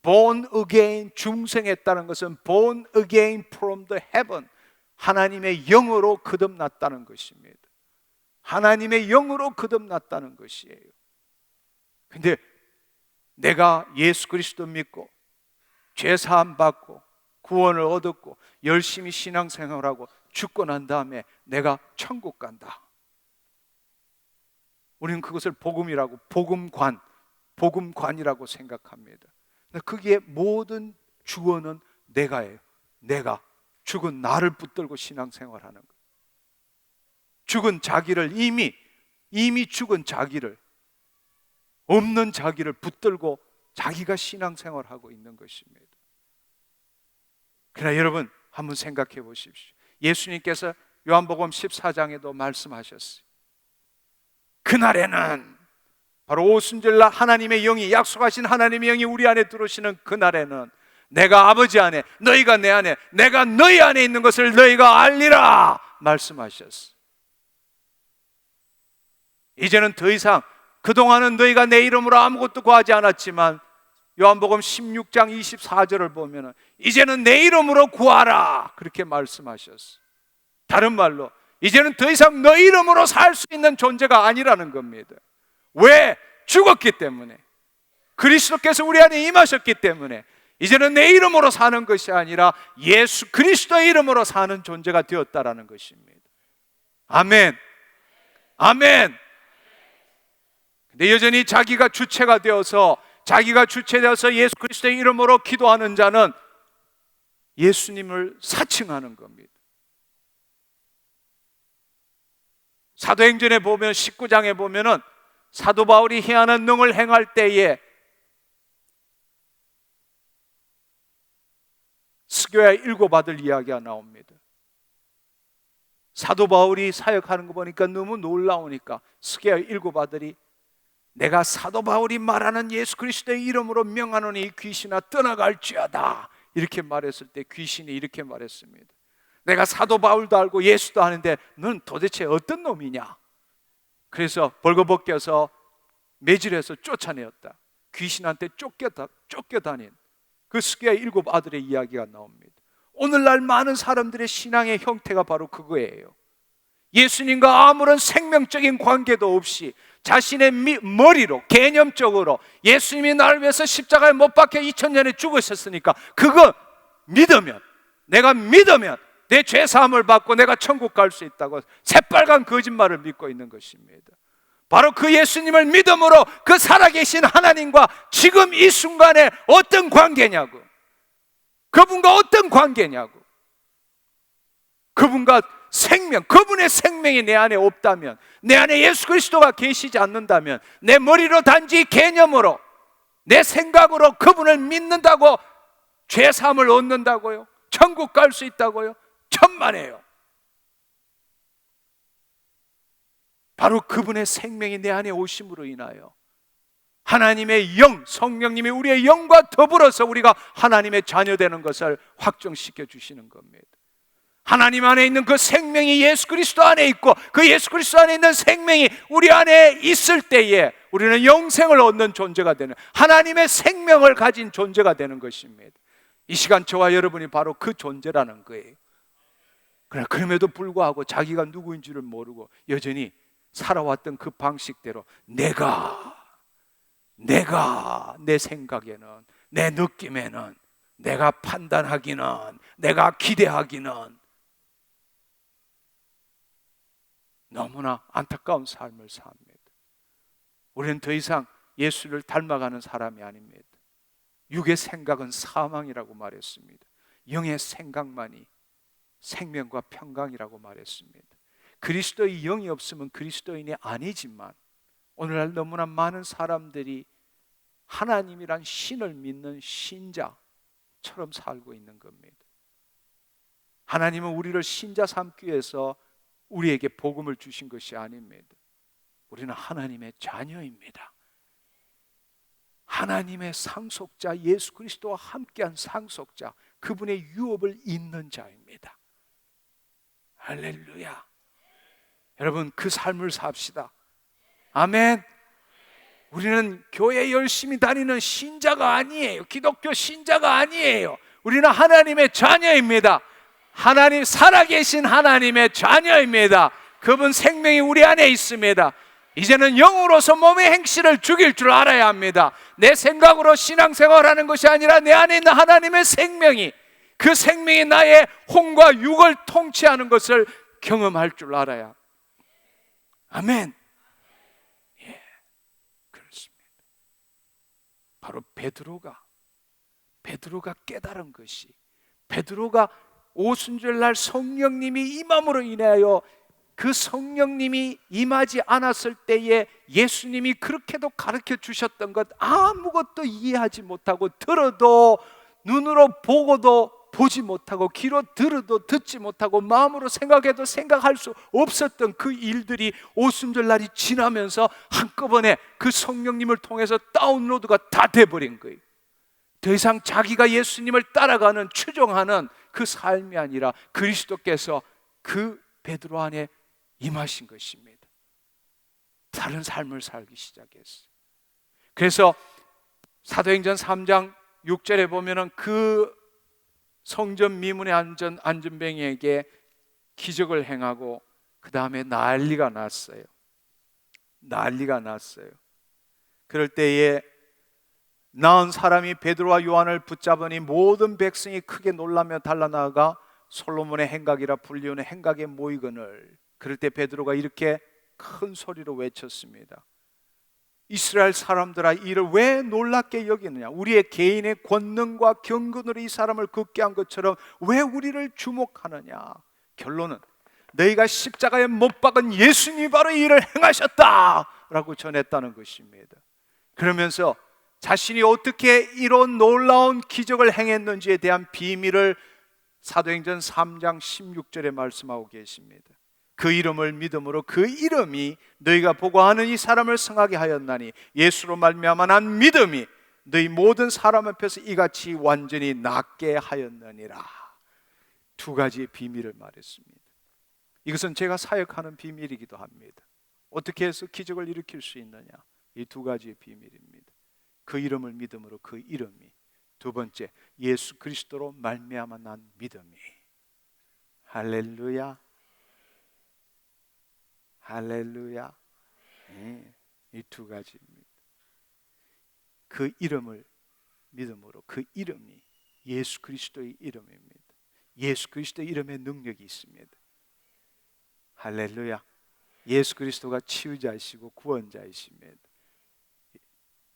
Born again, 중생했다는 것은 Born again from the heaven, 하나님의 영으로 거듭났다는 것입니다. 하나님의 영으로 거듭났다는 것이에요. 근데 내가 예수 그리스도 믿고 죄 사함 받고 구원을 얻었고 열심히 신앙생활하고 죽고 난 다음에 내가 천국 간다. 우리는 그것을 복음이라고, 복음관이라고 생각합니다. 거기에 모든 주어는 내가예요. 내가 죽은 나를 붙들고 신앙생활하는 것. 죽은 자기를 이미 죽은 자기를, 없는 자기를 붙들고 자기가 신앙생활하고 있는 것입니다. 그러나 여러분 한번 생각해 보십시오. 예수님께서 요한복음 14장에도 말씀하셨어요. 그날에는 바로 오순절날 하나님의 영이, 약속하신 하나님의 영이 우리 안에 들어오시는 그날에는 내가 아버지 안에, 너희가 내 안에, 내가 너희 안에 있는 것을 너희가 알리라 말씀하셨어. 이제는 더 이상, 그동안은 너희가 내 이름으로 아무것도 구하지 않았지만 요한복음 16장 24절을 보면 이제는 내 이름으로 구하라 그렇게 말씀하셨어. 다른 말로 이제는 더 이상 너희 이름으로 살 수 있는 존재가 아니라는 겁니다. 왜? 죽었기 때문에, 그리스도께서 우리 안에 임하셨기 때문에 이제는 내 이름으로 사는 것이 아니라 예수 그리스도의 이름으로 사는 존재가 되었다라는 것입니다. 아멘. 아멘. 근데 여전히 자기가 주체가 되어서 예수 그리스도의 이름으로 기도하는 자는 예수님을 사칭하는 겁니다. 사도행전에 보면 19장에 보면은 사도 바울이 희한한 능을 행할 때에 스교야 일곱 아들 이야기가 나옵니다. 사도 바울이 사역하는 거 보니까 너무 놀라우니까 스교야 일곱 아들이 내가 사도 바울이 말하는 예수 그리스도의 이름으로 명하노니 이 귀신아 떠나갈지어다 이렇게 말했을 때 귀신이 이렇게 말했습니다. 내가 사도 바울도 알고 예수도 아는데 넌 도대체 어떤 놈이냐? 그래서 벌거벗겨서 매질해서 쫓아내었다. 귀신한테 쫓겨다닌 그 스교야 일곱 아들의 이야기가 나옵니다. 오늘날 많은 사람들의 신앙의 형태가 바로 그거예요. 예수님과 아무런 생명적인 관계도 없이 자신의 머리로, 개념적으로 예수님이 나를 위해서 십자가에 못 박혀 2000년에 죽으셨으니까 그거 믿으면, 내가 믿으면 내 죄사함을 받고 내가 천국 갈 수 있다고 새빨간 거짓말을 믿고 있는 것입니다. 바로 그 예수님을 믿음으로 그 살아계신 하나님과 지금 이 순간에 어떤 관계냐고, 그분과 어떤 관계냐고, 그분과 생명, 그분의 생명이 내 안에 없다면, 내 안에 예수 그리스도가 계시지 않는다면, 내 머리로 단지 개념으로, 내 생각으로 그분을 믿는다고 죄사함을 얻는다고요? 천국 갈 수 있다고요? 천만에요. 바로 그분의 생명이 내 안에 오심으로 인하여 하나님의 영, 성령님이 우리의 영과 더불어서 우리가 하나님의 자녀되는 것을 확정시켜 주시는 겁니다. 하나님 안에 있는 그 생명이 예수 그리스도 안에 있고 그 예수 그리스도 안에 있는 생명이 우리 안에 있을 때에 우리는 영생을 얻는 존재가 되는, 하나님의 생명을 가진 존재가 되는 것입니다. 이 시간 저와 여러분이 바로 그 존재라는 거예요. 그러나 그럼에도 불구하고 자기가 누구인 줄을 모르고 여전히 살아왔던 그 방식대로 내가 내 생각에는, 내 느낌에는, 내가 판단하기는, 내가 기대하기는 너무나 안타까운 삶을 삽니다. 우리는 더 이상 예수를 닮아가는 사람이 아닙니다. 육의 생각은 사망이라고 말했습니다. 영의 생각만이 생명과 평강이라고 말했습니다. 그리스도의 영이 없으면 그리스도인이 아니지만 오늘날 너무나 많은 사람들이 하나님이란 신을 믿는 신자처럼 살고 있는 겁니다. 하나님은 우리를 신자 삼기 위해서 우리에게 복음을 주신 것이 아닙니다. 우리는 하나님의 자녀입니다. 하나님의 상속자 예수 그리스도와 함께한 상속자, 그분의 유업을 잇는 자입니다. 할렐루야. 여러분 그 삶을 삽시다. 아멘. 우리는 교회 열심히 다니는 신자가 아니에요. 기독교 신자가 아니에요. 우리는 하나님의 자녀입니다. 하나님, 살아계신 하나님의 자녀입니다. 그분 생명이 우리 안에 있습니다. 이제는 영으로서 몸의 행실을 죽일 줄 알아야 합니다. 내 생각으로 신앙생활하는 것이 아니라 내 안에 있는 하나님의 생명이, 그 생명이 나의 혼과 육을 통치하는 것을 경험할 줄 알아야. 아멘. 예, 그렇습니다. 바로 베드로가 깨달은 것이, 베드로가 오순절날 성령님이 임함으로 인하여 그 성령님이 임하지 않았을 때에 예수님이 그렇게도 가르쳐 주셨던 것 아무것도 이해하지 못하고 들어도 눈으로 보고도 보지 못하고 귀로 들어도 듣지 못하고 마음으로 생각해도 생각할 수 없었던 그 일들이 오순절날이 지나면서 한꺼번에 그 성령님을 통해서 다운로드가 다 돼버린 거예요. 더 이상 자기가 예수님을 따라가는, 추종하는 그 삶이 아니라 그리스도께서 그 베드로 안에 임하신 것입니다. 다른 삶을 살기 시작했어요. 그래서 사도행전 3장 6절에 보면은 그 성전 미문에 앉은 안전뱅이에게 기적을 행하고 그 다음에 난리가 났어요. 난리가 났어요. 그럴 때에 나은 사람이 베드로와 요한을 붙잡으니 모든 백성이 크게 놀라며 달려나가 솔로몬의 행각이라 불리우는 행각에 모이거늘. 그럴 때 베드로가 이렇게 큰 소리로 외쳤습니다. 이스라엘 사람들아, 이를 왜 놀랍게 여기느냐? 우리의 개인의 권능과 경건으로 이 사람을 걷게 한 것처럼 왜 우리를 주목하느냐? 결론은 너희가 십자가에 못 박은 예수님이 바로 이 일을 행하셨다 라고 전했다는 것입니다. 그러면서 자신이 어떻게 이런 놀라운 기적을 행했는지에 대한 비밀을 사도행전 3장 16절에 말씀하고 계십니다. 그 이름을 믿음으로 그 이름이 너희가 보고 아는 이 사람을 성하게 하였나니 예수로 말미암아 난 믿음이 너희 모든 사람 앞에서 이같이 완전히 낫게 하였느니라. 두 가지의 비밀을 말했습니다. 이것은 제가 사역하는 비밀이기도 합니다. 어떻게 해서 기적을 일으킬 수 있느냐? 이 두 가지의 비밀입니다. 그 이름을 믿음으로 그 이름이, 두 번째 예수 그리스도로 말미암아 난 믿음이. 할렐루야, 할렐루야. 이 두 가지입니다. 그 이름을 믿음으로 그 이름이 예수 그리스도의 이름입니다. 예수 그리스도의 이름에 능력이 있습니다. 할렐루야. 예수 그리스도가 치유자이시고 구원자이십니다.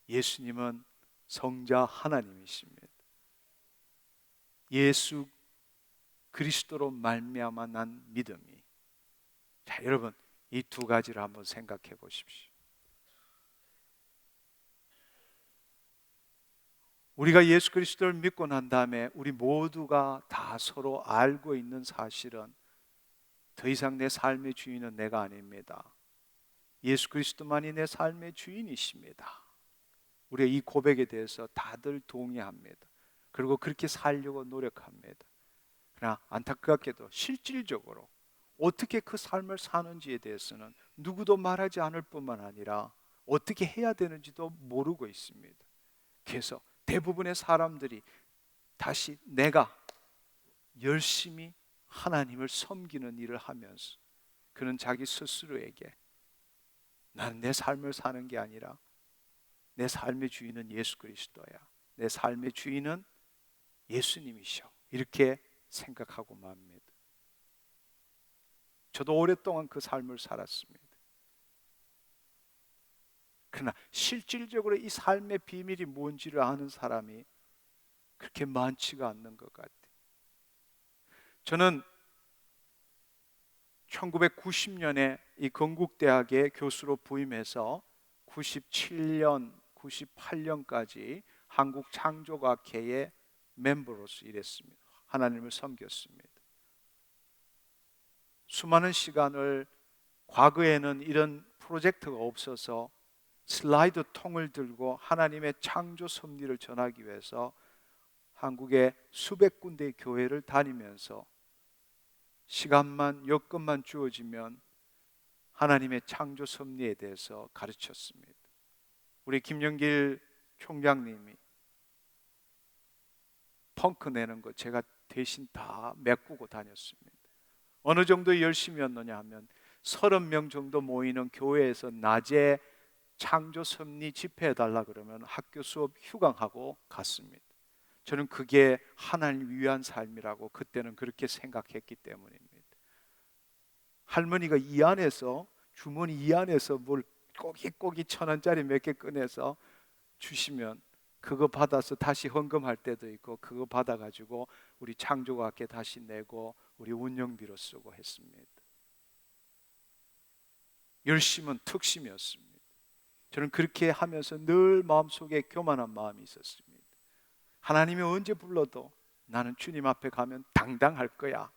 예수님은 성자 하나님이십니다. 예수 그리스도로 말미암아 난 믿음이. 자, 여러분, 이 두 가지를 한번 생각해 보십시오. 우리가 예수 그리스도를 믿고 난 다음에 우리 모두가 다 서로 알고 있는 사실은 더 이상 내 삶의 주인은 내가 아닙니다. 예수 그리스도만이 내 삶의 주인이십니다. 우리가 이 고백에 대해서 다들 동의합니다. 그리고 그렇게 살려고 노력합니다. 그러나 안타깝게도 실질적으로 어떻게 그 삶을 사는지에 대해서는 누구도 말하지 않을 뿐만 아니라 어떻게 해야 되는지도 모르고 있습니다. 그래서 대부분의 사람들이 다시 내가 열심히 하나님을 섬기는 일을 하면서 그는 자기 스스로에게 나는 내 삶을 사는 게 아니라 내 삶의 주인은 예수 그리스도야, 내 삶의 주인은 예수님이셔, 이렇게 생각하고 맙니다. 저도 오랫동안 그 삶을 살았습니다. 그러나 실질적으로 이 삶의 비밀이 뭔지를 아는 사람이 그렇게 많지가 않는 것 같아요. 저는 1990년에 이 건국대학에 교수로 부임해서 97년, 98년까지 한국창조과학회의 멤버로서 일했습니다. 하나님을 섬겼습니다. 수많은 시간을, 과거에는 이런 프로젝트가 없어서 슬라이드 통을 들고 하나님의 창조 섭리를 전하기 위해서 한국의 수백 군데의 교회를 다니면서 시간만, 여건만 주어지면 하나님의 창조 섭리에 대해서 가르쳤습니다. 우리 김영길 총장님이 펑크 내는 거 제가 대신 다 메꾸고 다녔습니다. 어느 정도 열심이었느냐 하면 30명 정도 모이는 교회에서 낮에 창조 섭리 집회해달라 그러면 학교 수업 휴강하고 갔습니다. 저는 그게 하나님 위한 삶이라고 그때는 그렇게 생각했기 때문입니다. 할머니가 이 안에서, 주머니 이 안에서 뭘 꼬깃꼬깃 1,000원짜리 몇 개 꺼내서 주시면 그거 받아서 다시 헌금할 때도 있고, 그거 받아가지고 우리 창조과학회 다시 내고 우리 운영비로 쓰고 했습니다. 열심은 특심이었습니다. 저는 그렇게 하면서 늘 마음속에 교만한 마음이 있었습니다. 하나님이 언제 불러도 나는 주님 앞에 가면 당당할 거야.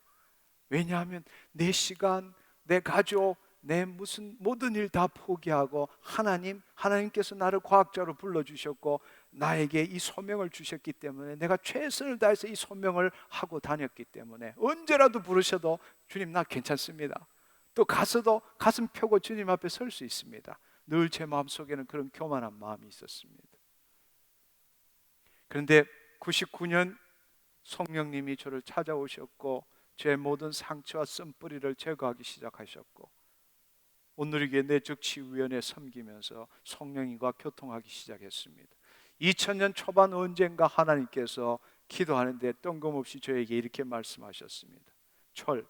왜냐하면 내 시간, 내 가족, 내 무슨 모든 일 다 포기하고 하나님께서 나를 과학자로 불러주셨고 나에게 이 소명을 주셨기 때문에 내가 최선을 다해서 이 소명을 하고 다녔기 때문에 언제라도 부르셔도 주님 나 괜찮습니다. 또 가서도 가슴 펴고 주님 앞에 설 수 있습니다. 늘 제 마음속에는 그런 교만한 마음이 있었습니다. 그런데 99년 성령님이 저를 찾아오셨고 제 모든 상처와 쓴뿌리를 제거하기 시작하셨고 온누리교회 내적치유위원회 섬기면서 성령님과 교통하기 시작했습니다. 2000년 초반 언젠가 하나님께서 기도하는데 뜬금없이 저에게 이렇게 말씀하셨습니다. 철,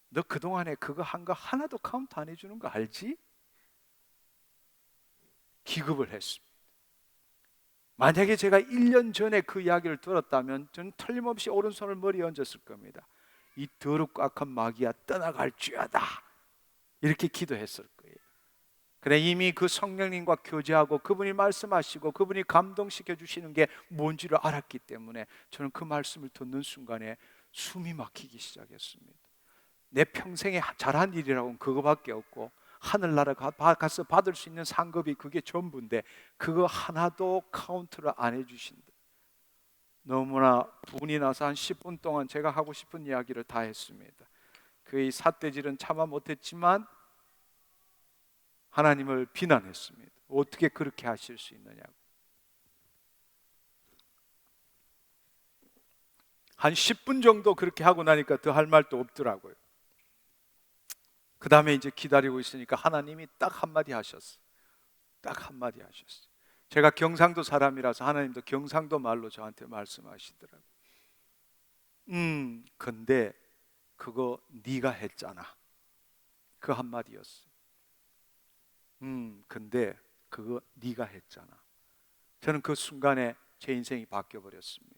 너 그동안에 그거 한 거 하나도 카운트 안 해주는 거 알지? 기급을 했습니다. 만약에 제가 1년 전에 그 이야기를 들었다면 저는 틀림없이 오른손을 머리에 얹었을 겁니다. 이 더럽고 악한 마귀야 떠나갈지어다 이렇게 기도했을 거예요. 그래 이미 그 성령님과 교제하고 그분이 말씀하시고 그분이 감동시켜 주시는 게 뭔지를 알았기 때문에 저는 그 말씀을 듣는 순간에 숨이 막히기 시작했습니다. 내 평생에 잘한 일이라고는 그거밖에 없고 하늘나라 가서 받을 수 있는 상급이 그게 전부인데 그거 하나도 카운트를 안 해주신다. 너무나 분이 나서 한 10분 동안 제가 하고 싶은 이야기를 다 했습니다. 그의 삿대질은 참아 못했지만 하나님을 비난했습니다. 어떻게 그렇게 하실 수 있느냐고. 한 10분 정도 그렇게 하고 나니까 더 할 말도 없더라고요. 그 다음에 이제 기다리고 있으니까 하나님이 딱 한마디 하셨어요. 딱 한마디 하셨어요. 제가 경상도 사람이라서 하나님도 경상도 말로 저한테 말씀하시더라고요. 근데 그거 네가 했잖아. 그 한마디였어요. 근데 그거 네가 했잖아. 저는 그 순간에 제 인생이 바뀌어버렸습니다.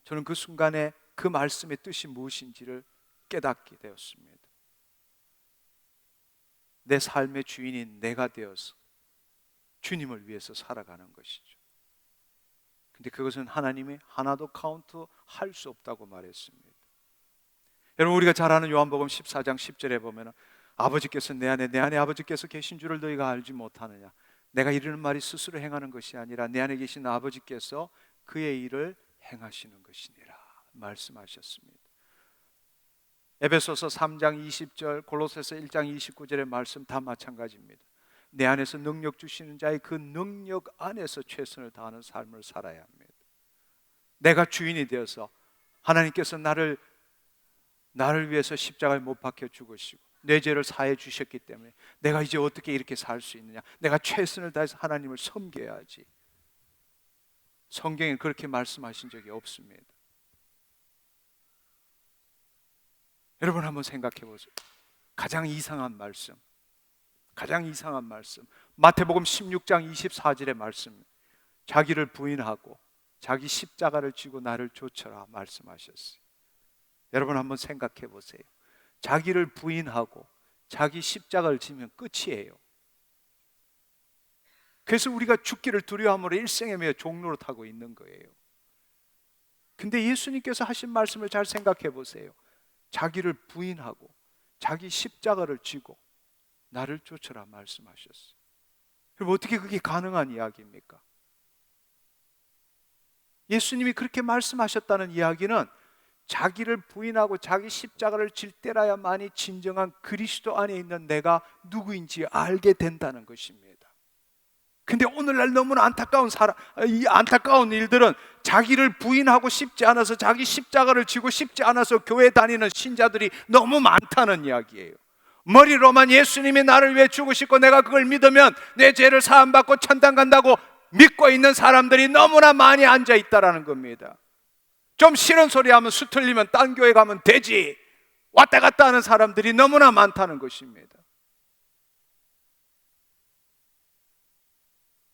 저는 그 순간에 그 말씀의 뜻이 무엇인지를 깨닫게 되었습니다. 내 삶의 주인인 내가 되어서 주님을 위해서 살아가는 것이죠. 근데 그것은 하나님이 하나도 카운트 할 수 없다고 말했습니다. 여러분 우리가 잘 아는 요한복음 14장 10절에 보면 아버지께서 내 안에 아버지께서 계신 줄을 너희가 알지 못하느냐. 내가 이르는 말이 스스로 행하는 것이 아니라 내 안에 계신 아버지께서 그의 일을 행하시는 것이니라 말씀하셨습니다. 에베소서 3장 20절, 골로새서 1장 29절의 말씀 다 마찬가지입니다. 내 안에서 능력 주시는 자의 그 능력 안에서 최선을 다하는 삶을 살아야 합니다. 내가 주인이 되어서 하나님께서 나를 위해서 십자가에 못 박혀 죽으시고 내 죄를 사해 주셨기 때문에 내가 이제 어떻게 이렇게 살 수 있느냐. 내가 최선을 다해서 하나님을 섬겨야지. 성경에 그렇게 말씀하신 적이 없습니다. 여러분 한번 생각해 보세요. 가장 이상한 말씀 마태복음 16장 24절의 말씀. 자기를 부인하고 자기 십자가를 지고 나를 쫓아라 말씀하셨어요. 여러분 한번 생각해 보세요. 자기를 부인하고 자기 십자가를 지면 끝이에요. 그래서 우리가 죽기를 두려워함으로 일생에 매여 종노릇하고 있는 거예요. 근데 예수님께서 하신 말씀을 잘 생각해 보세요. 자기를 부인하고 자기 십자가를 지고 나를 쫓아라 말씀하셨어요. 그럼 어떻게 그게 가능한 이야기입니까? 예수님이 그렇게 말씀하셨다는 이야기는 자기를 부인하고 자기 십자가를 질 때라야만이 진정한 그리스도 안에 있는 내가 누구인지 알게 된다는 것입니다. 근데 오늘날 너무나 이 안타까운 일들은 자기를 부인하고 싶지 않아서 자기 십자가를 지고 싶지 않아서 교회 다니는 신자들이 너무 많다는 이야기예요. 머리로만 예수님이 나를 위해 죽으시고 내가 그걸 믿으면 내 죄를 사함받고 천당 간다고 믿고 있는 사람들이 너무나 많이 앉아 있다라는 겁니다. 좀 싫은 소리 하면 수틀리면 딴 교회 가면 되지 왔다 갔다 하는 사람들이 너무나 많다는 것입니다.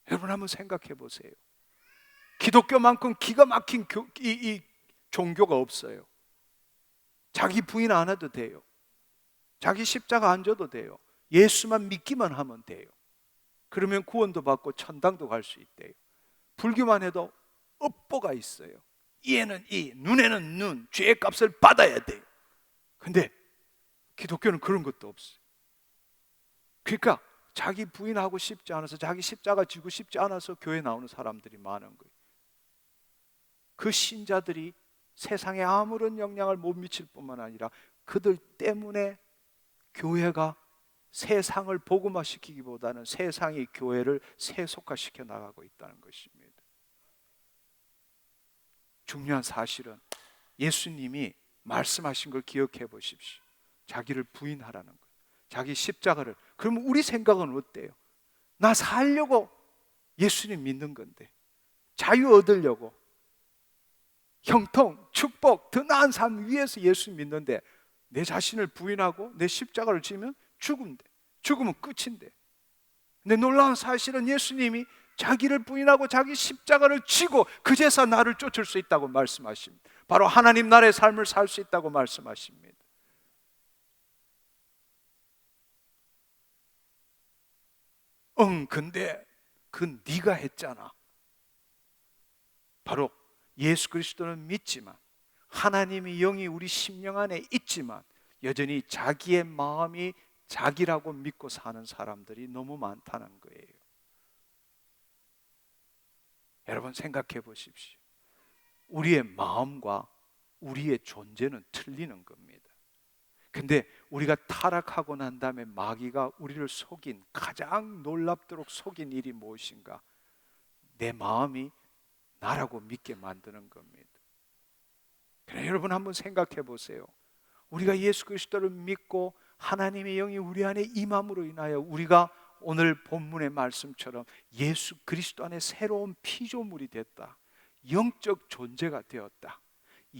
여러분 한번 생각해 보세요. 기독교만큼 기가 막힌 이 종교가 없어요. 자기 부인 안 해도 돼요. 자기 십자가 안 져도 돼요. 예수만 믿기만 하면 돼요. 그러면 구원도 받고 천당도 갈 수 있대요. 불교만 해도 업보가 있어요. 이에는 이, 눈에는 눈, 죄의 값을 받아야 돼요. 근데 기독교는 그런 것도 없어요. 그러니까 자기 부인하고 싶지 않아서, 자기 십자가 지고 싶지 않아서 교회 나오는 사람들이 많은 거예요. 그 신자들이 세상에 아무런 영향을 못 미칠 뿐만 아니라 그들 때문에 교회가 세상을 복음화시키기보다는 세상이 교회를 세속화시켜 나가고 있다는 것입니다. 중요한 사실은 예수님이 말씀하신 걸 기억해 보십시오. 자기를 부인하라는 거예요. 자기 십자가를. 그러면 우리 생각은 어때요? 나 살려고 예수님 믿는 건데, 자유 얻으려고, 형통, 축복, 더 나은 삶 위해서 예수 믿는데 내 자신을 부인하고 내 십자가를 지면 죽으면 끝인데. 근데 놀라운 사실은 예수님이 자기를 부인하고 자기 십자가를 지고 그제서 나를 쫓을 수 있다고 말씀하십니다. 바로 하나님 나라의 삶을 살 수 있다고 말씀하십니다. 근데 그 네가 했잖아. 바로 예수 그리스도는 믿지만, 하나님의 영이 우리 심령 안에 있지만 여전히 자기의 마음이 자기라고 믿고 사는 사람들이 너무 많다는 거예요. 여러분 생각해 보십시오. 우리의 마음과 우리의 존재는 틀리는 겁니다. 근데 우리가 타락하고 난 다음에 마귀가 우리를 속인, 가장 놀랍도록 속인 일이 무엇인가? 내 마음이 나라고 믿게 만드는 겁니다. 그래, 여러분 한번 생각해 보세요. 우리가 예수 그리스도를 믿고 하나님의 영이 우리 안에 임함으로 인하여 우리가 오늘 본문의 말씀처럼 예수 그리스도 안에 새로운 피조물이 됐다. 영적 존재가 되었다.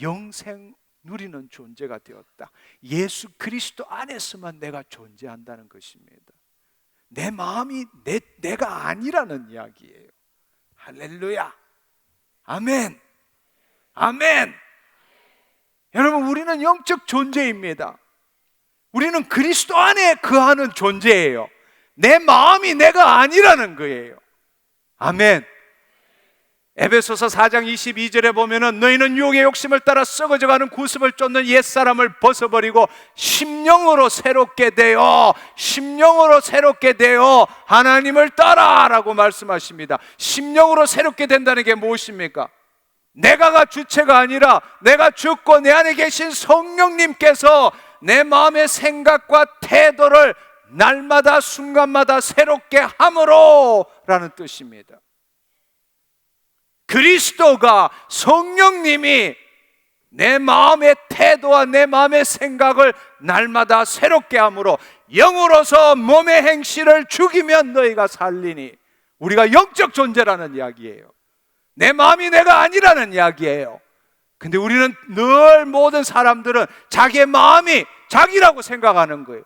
영생 누리는 존재가 되었다. 예수 그리스도 안에서만 내가 존재한다는 것입니다. 내 마음이 내가 아니라는 이야기예요. 할렐루야. 아멘. 아멘. 여러분, 우리는 영적 존재입니다. 우리는 그리스도 안에 거하는 존재예요. 내 마음이 내가 아니라는 거예요. 아멘. 에베소서 4장 22절에 보면은 너희는 유혹의 욕심을 따라 썩어져가는 구습을 쫓는 옛사람을 벗어버리고 심령으로 새롭게 되어 하나님을 따라라고 말씀하십니다. 심령으로 새롭게 된다는 게 무엇입니까? 내가가 주체가 아니라 내가 죽고 내 안에 계신 성령님께서 내 마음의 생각과 태도를 날마다 순간마다 새롭게 함으로 라는 뜻입니다. 그리스도가, 성령님이 내 마음의 태도와 내 마음의 생각을 날마다 새롭게 함으로 영으로서 몸의 행실을 죽이면 너희가 살리니. 우리가 영적 존재라는 이야기예요. 내 마음이 내가 아니라는 이야기예요. 근데 우리는 늘 모든 사람들은 자기의 마음이 자기라고 생각하는 거예요.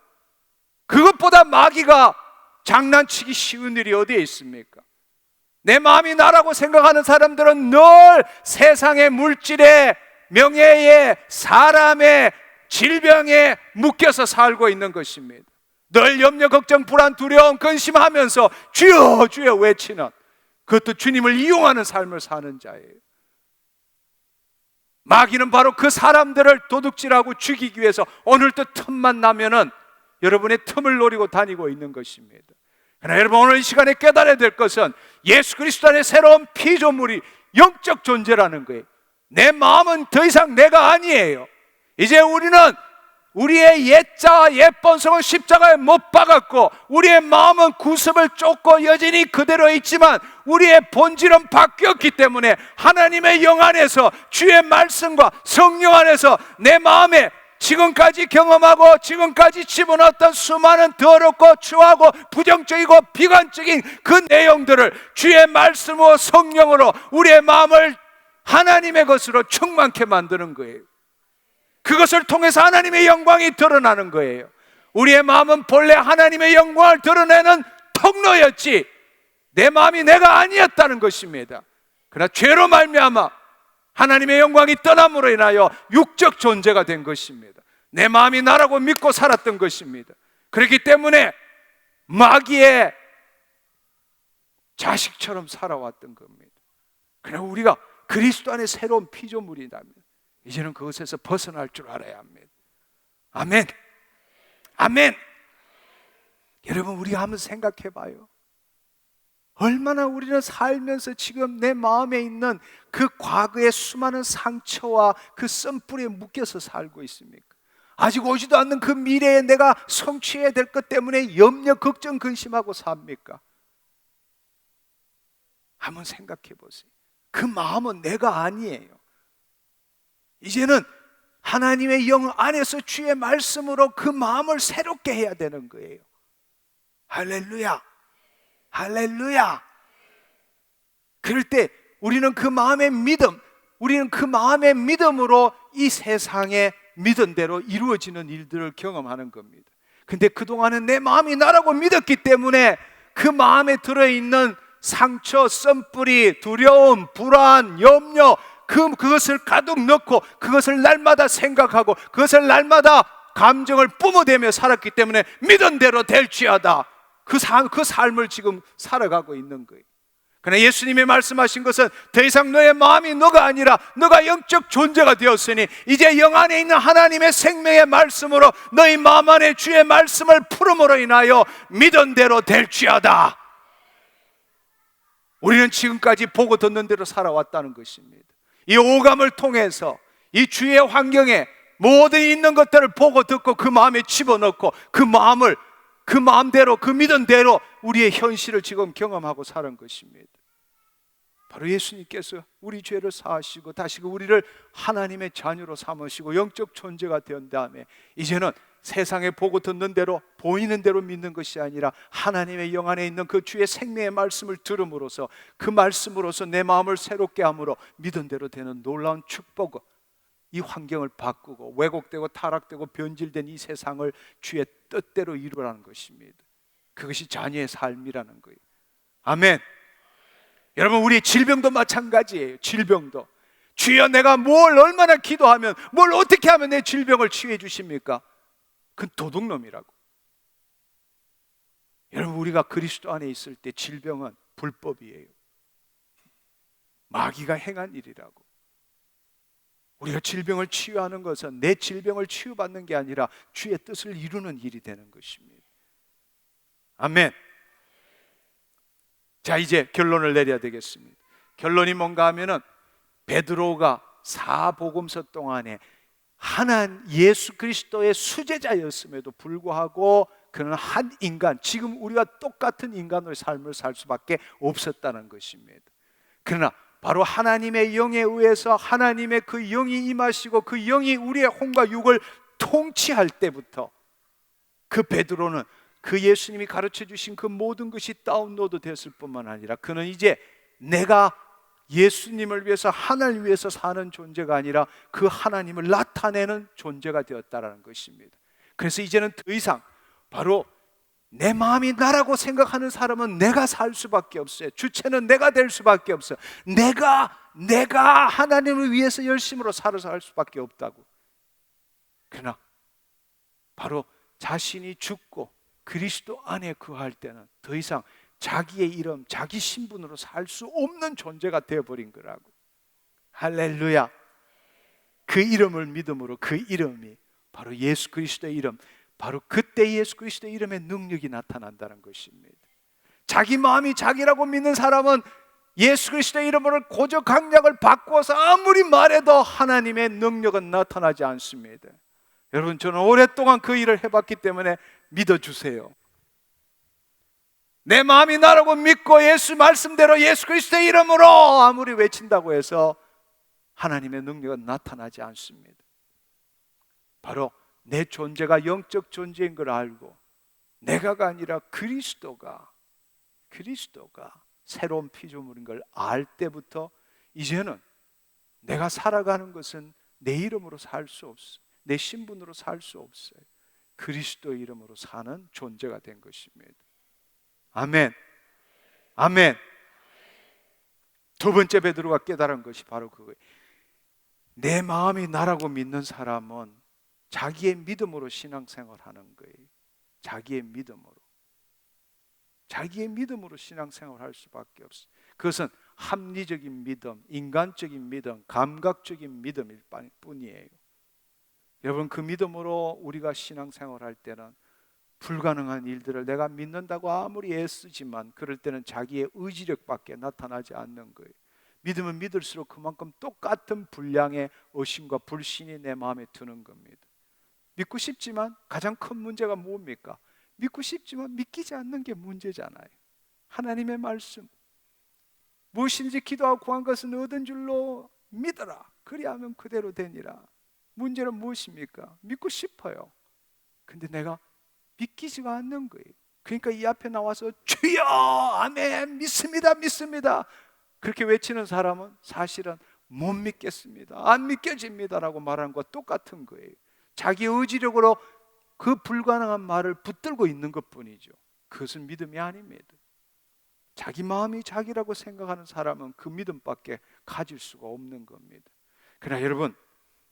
그것보다 마귀가 장난치기 쉬운 일이 어디에 있습니까? 내 마음이 나라고 생각하는 사람들은 늘 세상의 물질에, 명예에, 사람의, 질병에 묶여서 살고 있는 것입니다. 늘 염려, 걱정, 불안, 두려움, 근심하면서 주여 주여 외치는, 그것도 주님을 이용하는 삶을 사는 자예요. 마귀는 바로 그 사람들을 도둑질하고 죽이기 위해서 오늘도 틈만 나면은 여러분의 틈을 노리고 다니고 있는 것입니다. 그러나 여러분, 오늘 이 시간에 깨달아야 될 것은 예수 그리스도 안에 새로운 피조물이 영적 존재라는 거예요. 내 마음은 더 이상 내가 아니에요. 이제 우리는 우리의 옛자, 옛 본성은 십자가에 못 박았고 우리의 마음은 구습을 쫓고 여전히 그대로 있지만 우리의 본질은 바뀌었기 때문에 하나님의 영 안에서, 주의 말씀과 성령 안에서 내 마음에 지금까지 경험하고 지금까지 집어넣었던 수많은 더럽고 추하고 부정적이고 비관적인 그 내용들을 주의 말씀으로, 성령으로 우리의 마음을 하나님의 것으로 충만케 만드는 거예요. 그것을 통해서 하나님의 영광이 드러나는 거예요. 우리의 마음은 본래 하나님의 영광을 드러내는 통로였지 내 마음이 내가 아니었다는 것입니다. 그러나 죄로 말미암아 하나님의 영광이 떠남으로 인하여 육적 존재가 된 것입니다. 내 마음이 나라고 믿고 살았던 것입니다. 그렇기 때문에 마귀의 자식처럼 살아왔던 겁니다. 그러나 우리가 그리스도 안에 새로운 피조물이라면 이제는 그것에서 벗어날 줄 알아야 합니다. 아멘. 아멘. 여러분, 우리가 한번 생각해 봐요. 얼마나 우리는 살면서 지금 내 마음에 있는 그 과거의 수많은 상처와 그 썬뿌리에 묶여서 살고 있습니까? 아직 오지도 않는 그 미래에 내가 성취해야 될 것 때문에 염려, 걱정, 근심하고 삽니까? 한번 생각해 보세요. 그 마음은 내가 아니에요. 이제는 하나님의 영 안에서 주의 말씀으로 그 마음을 새롭게 해야 되는 거예요. 할렐루야. 할렐루야. 그럴 때 우리는 그 마음의 믿음, 우리는 그 마음의 믿음으로 이 세상에 믿은 대로 이루어지는 일들을 경험하는 겁니다. 근데 그동안은 내 마음이 나라고 믿었기 때문에 그 마음에 들어있는 상처, 썬뿌리, 두려움, 불안, 염려, 그것을 가득 넣고 그것을 날마다 생각하고 그것을 날마다 감정을 뿜어대며 살았기 때문에 믿은 대로 될지어다, 그 삶을 지금 살아가고 있는 거예요. 그러나 예수님이 말씀하신 것은 더 이상 너의 마음이 너가 아니라 너가 영적 존재가 되었으니 이제 영 안에 있는 하나님의 생명의 말씀으로 너희 마음 안에 주의 말씀을 풀음으로 인하여 믿은 대로 될지어다. 우리는 지금까지 보고 듣는 대로 살아왔다는 것입니다. 이 오감을 통해서 이 주의 환경에 모든 있는 것들을 보고 듣고 그 마음에 집어넣고 그 마음을 그 마음대로 그 믿은 대로 우리의 현실을 지금 경험하고 사는 것입니다. 바로 예수님께서 우리 죄를 사하시고 다시금 우리를 하나님의 자녀로 삼으시고 영적 존재가 된 다음에 이제는 세상에 보고 듣는 대로 보이는 대로 믿는 것이 아니라 하나님의 영 안에 있는 그 주의 생명의 말씀을 들음으로써 그 말씀으로써 내 마음을 새롭게 함으로 믿은 대로 되는 놀라운 축복, 이 환경을 바꾸고 왜곡되고 타락되고 변질된 이 세상을 주의 뜻대로 이루라는 것입니다. 그것이 자녀의 삶이라는 거예요. 아멘. 여러분, 우리 질병도 마찬가지예요. 질병도 주여 내가 뭘 얼마나 기도하면 뭘 어떻게 하면 내 질병을 치유해 주십니까? 그건 도둑놈이라고. 여러분, 우리가 그리스도 안에 있을 때 질병은 불법이에요. 마귀가 행한 일이라고. 우리가 질병을 치유하는 것은 내 질병을 치유받는 게 아니라 주의 뜻을 이루는 일이 되는 것입니다. 아멘. 자, 이제 결론을 내려야 되겠습니다. 결론이 뭔가 하면은 베드로가 사복음서 동안에 예수 그리스도의 수제자였음에도 불구하고 그는 한 인간, 지금 우리와 똑같은 인간의 삶을 살 수밖에 없었다는 것입니다. 그러나 바로 하나님의 영에 의해서 하나님의 그 영이 임하시고 그 영이 우리의 혼과 육을 통치할 때부터 그 베드로는 그 예수님이 가르쳐 주신 그 모든 것이 다운로드 됐을 뿐만 아니라 그는 이제 내가 예수님을 위해서 하나님을 위해서 사는 존재가 아니라 그 하나님을 나타내는 존재가 되었다라는 것입니다. 그래서 이제는 더 이상 바로 내 마음이 나라고 생각하는 사람은 내가 살 수밖에 없어요. 주체는 내가 될 수밖에 없어요. 내가 하나님을 위해서 열심으로 살아서 할 수밖에 없다고. 그러나 바로 자신이 죽고 그리스도 안에 거할 때는 더 이상 자기의 이름, 자기 신분으로 살 수 없는 존재가 되어버린 거라고. 할렐루야. 그 이름을 믿음으로 그 이름이 바로 예수 그리스도의 이름, 바로 그때 예수 그리스도의 이름의 능력이 나타난다는 것입니다. 자기 마음이 자기라고 믿는 사람은 예수 그리스도의 이름으로 고저 강약을 바꾸어서 아무리 말해도 하나님의 능력은 나타나지 않습니다. 여러분, 저는 오랫동안 그 일을 해봤기 때문에 믿어주세요. 내 마음이 나라고 믿고 예수 말씀대로 예수 그리스도의 이름으로 아무리 외친다고 해서 하나님의 능력은 나타나지 않습니다. 바로 내 존재가 영적 존재인 걸 알고 내가가 아니라 그리스도가 새로운 피조물인 걸 알 때부터 이제는 내가 살아가는 것은 내 이름으로 살 수 없어요. 내 신분으로 살 수 없어요. 그리스도 이름으로 사는 존재가 된 것입니다. 아멘. 아멘. 두 번째 베드로가 깨달은 것이 바로 그거예요. 내 마음이 나라고 믿는 사람은 자기의 믿음으로 신앙생활하는 거예요. 자기의 믿음으로 신앙생활할 수밖에 없어요. 그것은 합리적인 믿음, 인간적인 믿음, 감각적인 믿음일 뿐이에요. 여러분, 그 믿음으로 우리가 신앙생활할 때는 불가능한 일들을 내가 믿는다고 아무리 애쓰지만 그럴 때는 자기의 의지력밖에 나타나지 않는 거예요. 믿으면 믿을수록 그만큼 똑같은 분량의 의심과 불신이 내 마음에 드는 겁니다. 믿고 싶지만 가장 큰 문제가 뭡니까? 믿고 싶지만 믿기지 않는 게 문제잖아요. 하나님의 말씀, 무엇인지 기도하고 구한 것은 얻은 줄로 믿어라. 그리하면 그대로 되니라. 문제는 무엇입니까? 믿고 싶어요. 근데 내가 믿기지가 않는 거예요. 그러니까 이 앞에 나와서 주여 아멘 믿습니다 믿습니다 그렇게 외치는 사람은 사실은 못 믿겠습니다, 안 믿겨집니다라고 말하는 것과 똑같은 거예요. 자기 의지력으로 그 불가능한 말을 붙들고 있는 것뿐이죠. 그것은 믿음이 아닙니다. 자기 마음이 자기라고 생각하는 사람은 그 믿음밖에 가질 수가 없는 겁니다. 그러나 여러분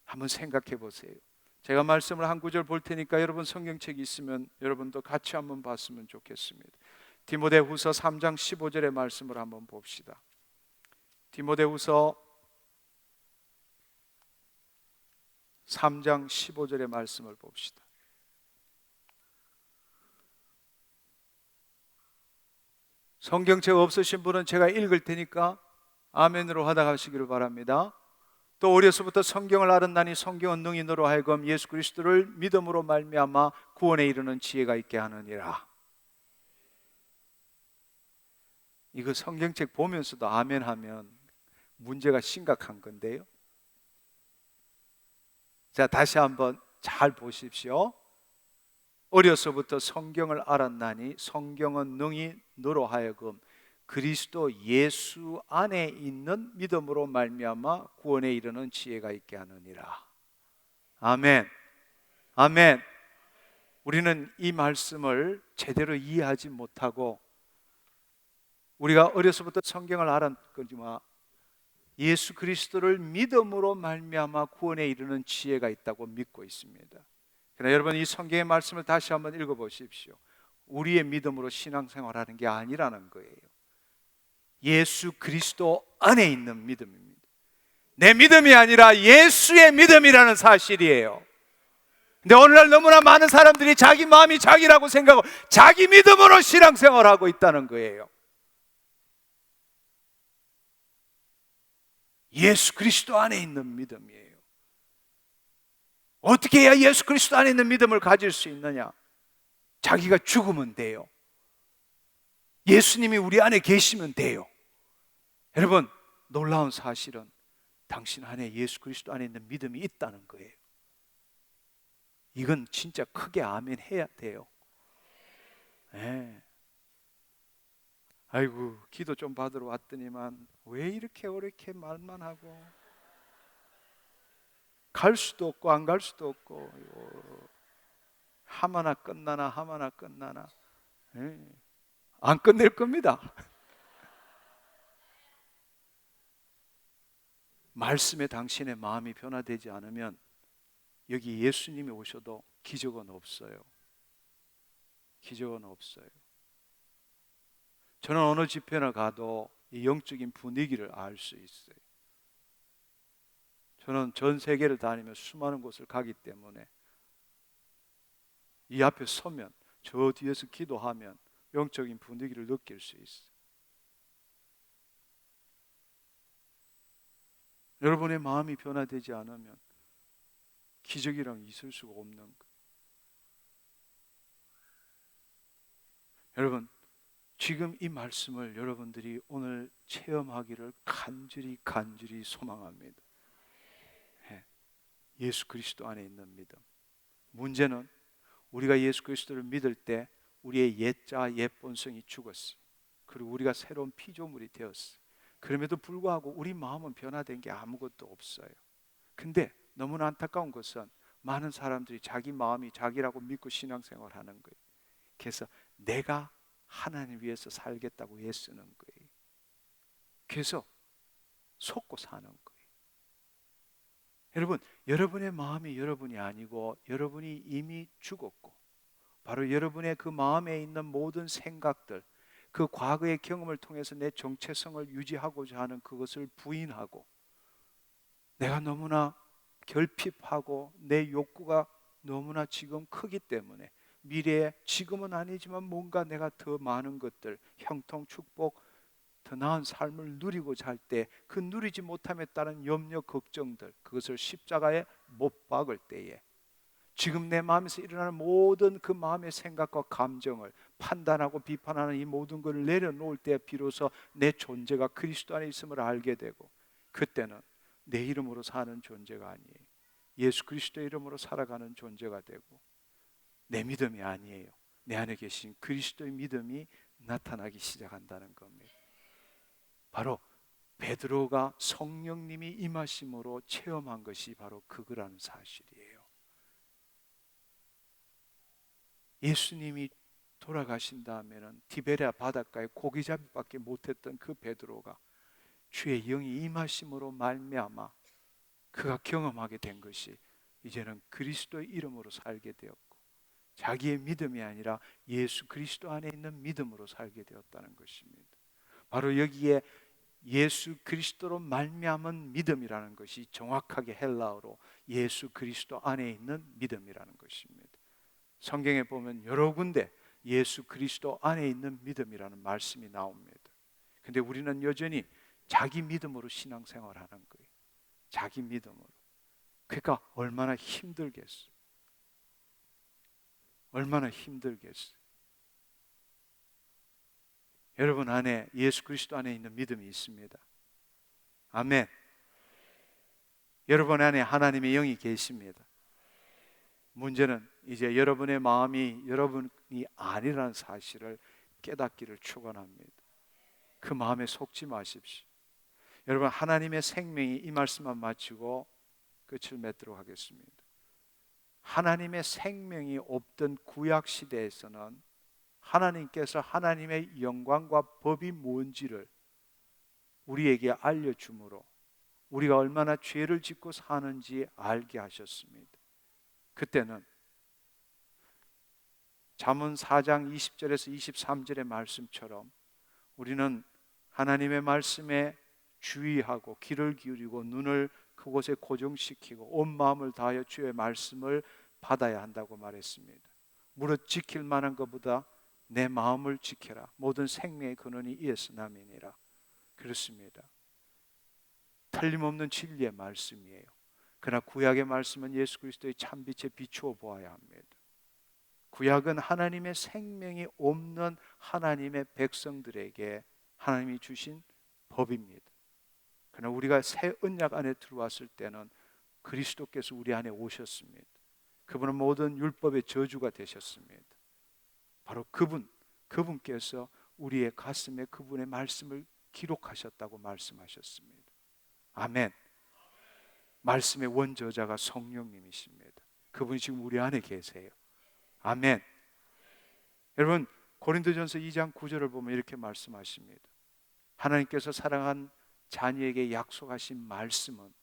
한번 생각해 보세요. 제가 말씀을 한 구절 볼 테니까 여러분 성경책이 있으면 여러분도 같이 한번 봤으면 좋겠습니다. 디모데후서 3장 15절의 말씀을 한번 봅시다. 디모데후서 3장 15절의 말씀을 봅시다. 성경책 없으신 분은 제가 읽을 테니까 아멘으로 받아가시기를 바랍니다. 또 어려서부터 성경을 알았나니 성경은 능히 너로 하여금 예수 그리스도를 믿음으로 말미암아 구원에 이르는 지혜가 있게 하느니라. 이거 성경책 보면서도 아멘 하면 문제가 심각한 건데요. 자, 다시 한번 잘 보십시오. 어려서부터 성경을 알았나니 성경은 능히 너로 하여금 그리스도 예수 안에 있는 믿음으로 말미암아 구원에 이르는 지혜가 있게 하느니라. 아멘. 아멘. 우리는 이 말씀을 제대로 이해하지 못하고 우리가 어려서부터 성경을 알았거니와 예수 그리스도를 믿음으로 말미암아 구원에 이르는 지혜가 있다고 믿고 있습니다. 그러나 여러분 이 성경의 말씀을 다시 한번 읽어보십시오. 우리의 믿음으로 신앙생활하는 게 아니라는 거예요. 예수 그리스도 안에 있는 믿음입니다. 내 믿음이 아니라 예수의 믿음이라는 사실이에요. 근데 오늘날 너무나 많은 사람들이 자기 마음이 자기라고 생각하고 자기 믿음으로 신앙생활하고 있다는 거예요. 예수 그리스도 안에 있는 믿음이에요. 어떻게 해야 예수 그리스도 안에 있는 믿음을 가질 수 있느냐? 자기가 죽으면 돼요. 예수님이 우리 안에 계시면 돼요. 여러분 놀라운 사실은 당신 안에 예수 그리스도 안에 있는 믿음이 있다는 거예요. 이건 진짜 크게 아멘 해야 돼요. 네. 아이고 기도 좀 받으러 왔더니만 왜 이렇게 말만 하고 갈 수도 없고 안 갈 수도 없고 하마나 끝나나 네. 안 끝낼 겁니다. 말씀에 당신의 마음이 변화되지 않으면 여기 예수님이 오셔도 기적은 없어요. 기적은 없어요. 저는 어느 집회나 가도 이 영적인 분위기를 알 수 있어요. 저는 전 세계를 다니며 수많은 곳을 가기 때문에 이 앞에 서면 저 뒤에서 기도하면 영적인 분위기를 느낄 수 있어요. 여러분의 마음이 변화되지 않으면 기적이란 있을 수가 없는 거예요. 여러분 지금 이 말씀을 여러분들이 오늘 체험하기를 간절히 소망합니다. 예수 그리스도 안에 있는 믿음. 문제는 우리가 예수 그리스도를 믿을 때 우리의 옛자 옛본성이 죽었어요. 그리고 우리가 새로운 피조물이 되었어요. 그럼에도 불구하고 우리 마음은 변화된 게 아무것도 없어요. 근데 너무나 안타까운 것은 많은 사람들이 자기 마음이 자기라고 믿고 신앙생활하는 거예요. 그래서 내가 하나님 위해서 살겠다고 애쓰는 거예요. 그래서 속고 사는 거예요. 여러분, 여러분의 마음이 여러분이 아니고 여러분이 이미 죽었고 바로 여러분의 그 마음에 있는 모든 생각들, 그 과거의 경험을 통해서 내 정체성을 유지하고자 하는 그것을 부인하고, 내가 너무나 결핍하고 내 욕구가 너무나 지금 크기 때문에 미래에, 지금은 아니지만 뭔가 내가 더 많은 것들, 형통, 축복, 더 나은 삶을 누리고자 할 때 그 누리지 못함에 따른 염려, 걱정들, 그것을 십자가에 못 박을 때에 지금 내 마음에서 일어나는 모든 그 마음의 생각과 감정을 판단하고 비판하는 이 모든 것을 내려놓을 때 비로소 내 존재가 그리스도 안에 있음을 알게 되고, 그때는 내 이름으로 사는 존재가 아니에요. 예수 그리스도의 이름으로 살아가는 존재가 되고, 내 믿음이 아니에요. 내 안에 계신 그리스도의 믿음이 나타나기 시작한다는 겁니다. 바로 베드로가 성령님이 임하심으로 체험한 것이 바로 그거라는 사실이에요. 예수님이 돌아가신 다음에는 디베랴 바닷가에 고기잡이밖에 못했던 그 베드로가 주의 영이 임하심으로 말미암아 그가 경험하게 된 것이 이제는 그리스도의 이름으로 살게 되었고, 자기의 믿음이 아니라 예수 그리스도 안에 있는 믿음으로 살게 되었다는 것입니다. 바로 여기에 예수 그리스도로 말미암은 믿음이라는 것이 정확하게 헬라어로 예수 그리스도 안에 있는 믿음이라는 것입니다. 성경에 보면 여러 군데 예수 그리스도 안에 있는 믿음이라는 말씀이 나옵니다. 근데 우리는 여전히 자기 믿음으로 신앙생활하는 거예요. 자기 믿음으로. 그러니까 얼마나 힘들겠어요. 얼마나 힘들겠어요. 여러분 안에 예수 그리스도 안에 있는 믿음이 있습니다. 아멘. 여러분 안에 하나님의 영이 계십니다. 문제는 이제 여러분의 마음이 여러분이 아니라는 사실을 깨닫기를 축원합니다. 그 마음에 속지 마십시오. 여러분, 하나님의 생명이, 이 말씀만 마치고 끝을 맺도록 하겠습니다. 하나님의 생명이 없던 구약 시대에서는 하나님께서 하나님의 영광과 법이 뭔지를 우리에게 알려주므로 우리가 얼마나 죄를 짓고 사는지 알게 하셨습니다. 그때는 잠언 4장 20절에서 23절의 말씀처럼 우리는 하나님의 말씀에 주의하고 귀를 기울이고 눈을 그곳에 고정시키고 온 마음을 다하여 주의 말씀을 받아야 한다고 말했습니다. 무릇 지킬 만한 것보다 내 마음을 지켜라. 모든 생명의 근원이 이에서 남이니라. 그렇습니다. 틀림없는 진리의 말씀이에요. 그러나 구약의 말씀은 예수 그리스도의 참빛에 비추어 보아야 합니다. 구약은 하나님의 생명이 없는 하나님의 백성들에게 하나님이 주신 법입니다. 그러나 우리가 새 언약 안에 들어왔을 때는 그리스도께서 우리 안에 오셨습니다. 그분은 모든 율법의 저주가 되셨습니다. 바로 그분께서 우리의 가슴에 그분의 말씀을 기록하셨다고 말씀하셨습니다. 아멘. 말씀의 원저자가 성령님이십니다. 그분이 지금 우리 안에 계세요. 아멘. 여러분, 고린도전서 2장 9절을 보면 이렇게 말씀하십니다. 하나님께서 사랑한 자녀에게 약속하신 말씀은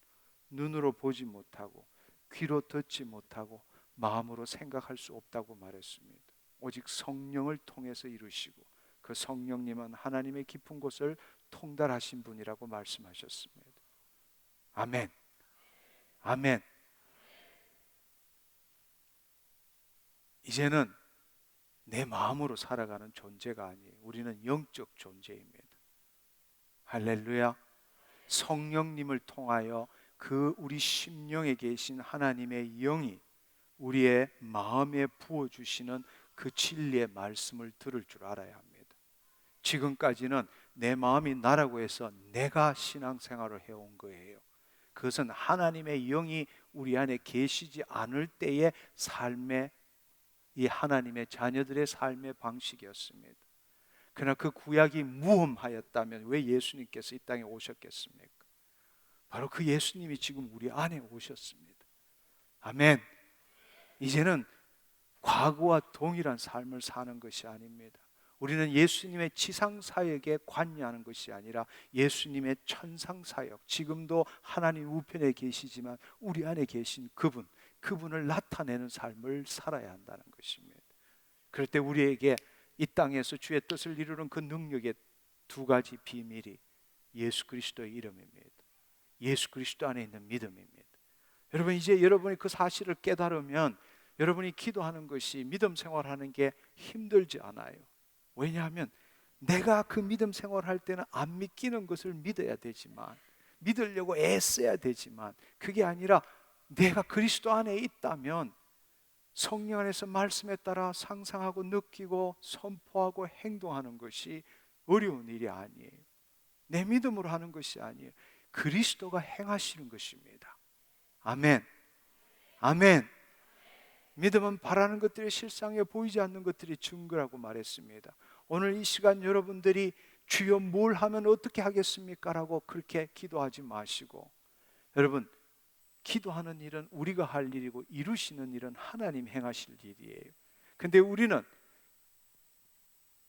눈으로 보지 못하고 귀로 듣지 못하고 마음으로 생각할 수 없다고 말했습니다. 오직 성령을 통해서 이루시고 그 성령님은 하나님의 깊은 곳을 통달하신 분이라고 말씀하셨습니다. 아멘. 아멘. 이제는 내 마음으로 살아가는 존재가 아니에요. 우리는 영적 존재입니다. 할렐루야. 성령님을 통하여 그 우리 심령에 계신 하나님의 영이 우리의 마음에 부어주시는 그 진리의 말씀을 들을 줄 알아야 합니다. 지금까지는 내 마음이 나라고 해서 내가 신앙생활을 해온 거예요. 그것은 하나님의 영이 우리 안에 계시지 않을 때의 삶의, 이 하나님의 자녀들의 삶의 방식이었습니다. 그러나 그 구약이 무험하였다면 왜 예수님께서 이 땅에 오셨겠습니까? 바로 그 예수님이 지금 우리 안에 오셨습니다. 아멘. 이제는 과거와 동일한 삶을 사는 것이 아닙니다. 우리는 예수님의 지상사역에 관여하는 것이 아니라 예수님의 천상사역, 지금도 하나님 우편에 계시지만 우리 안에 계신 그분을 나타내는 삶을 살아야 한다는 것입니다. 그럴 때 우리에게 이 땅에서 주의 뜻을 이루는 그 능력의 두 가지 비밀이 예수 그리스도의 이름입니다. 예수 그리스도 안에 있는 믿음입니다. 여러분, 이제 여러분이 그 사실을 깨달으면 여러분이 기도하는 것이 믿음 생활하는 게 힘들지 않아요. 왜냐하면 내가 그 믿음 생활할 때는 안 믿기는 것을 믿어야 되지만, 믿으려고 애써야 되지만, 그게 아니라 내가 그리스도 안에 있다면 성령 안에서 말씀에 따라 상상하고 느끼고 선포하고 행동하는 것이 어려운 일이 아니에요. 내 믿음으로 하는 것이 아니에요. 그리스도가 행하시는 것입니다. 아멘. 아멘. 믿음은 바라는 것들이 실상에 보이지 않는 것들이 증거라고 말했습니다. 오늘 이 시간 여러분들이 주여 뭘 하면 어떻게 하겠습니까? 라고 그렇게 기도하지 마시고, 여러분, 기도하는 일은 우리가 할 일이고 이루시는 일은 하나님 행하실 일이에요. 근데 우리는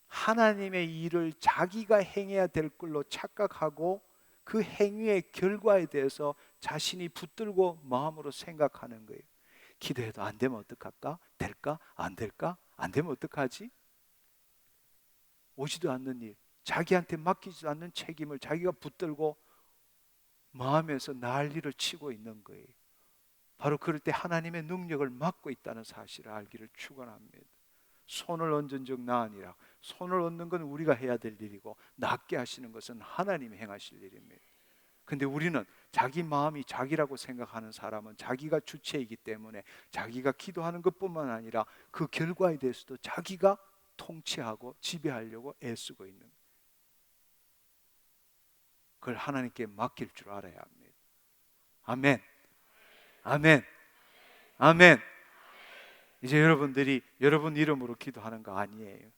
하나님의 일을 자기가 행해야 될 걸로 착각하고 그 행위의 결과에 대해서 자신이 붙들고 마음으로 생각하는 거예요. 기도해도 안 되면 어떡할까? 될까? 안 될까? 안 되면 어떡하지? 오지도 않는 일, 자기한테 맡기지도 않는 책임을 자기가 붙들고 마음에서 난리를 치고 있는 거예요. 바로 그럴 때 하나님의 능력을 막고 있다는 사실을 알기를 축원합니다. 손을 얹은 즉 나으니라. 손을 얹는 건 우리가 해야 될 일이고 낫게 하시는 것은 하나님이 행하실 일입니다. 근데 우리는 자기 마음이 자기라고 생각하는 사람은 자기가 주체이기 때문에 자기가 기도하는 것뿐만 아니라 그 결과에 대해서도 자기가 통치하고 지배하려고 애쓰고 있는 거예요. 그걸 하나님께 맡길 줄 알아야 합니다. 아멘. 아멘. 아멘. 이제 여러분들이 여러분 이름으로 기도하는 거 아니에요.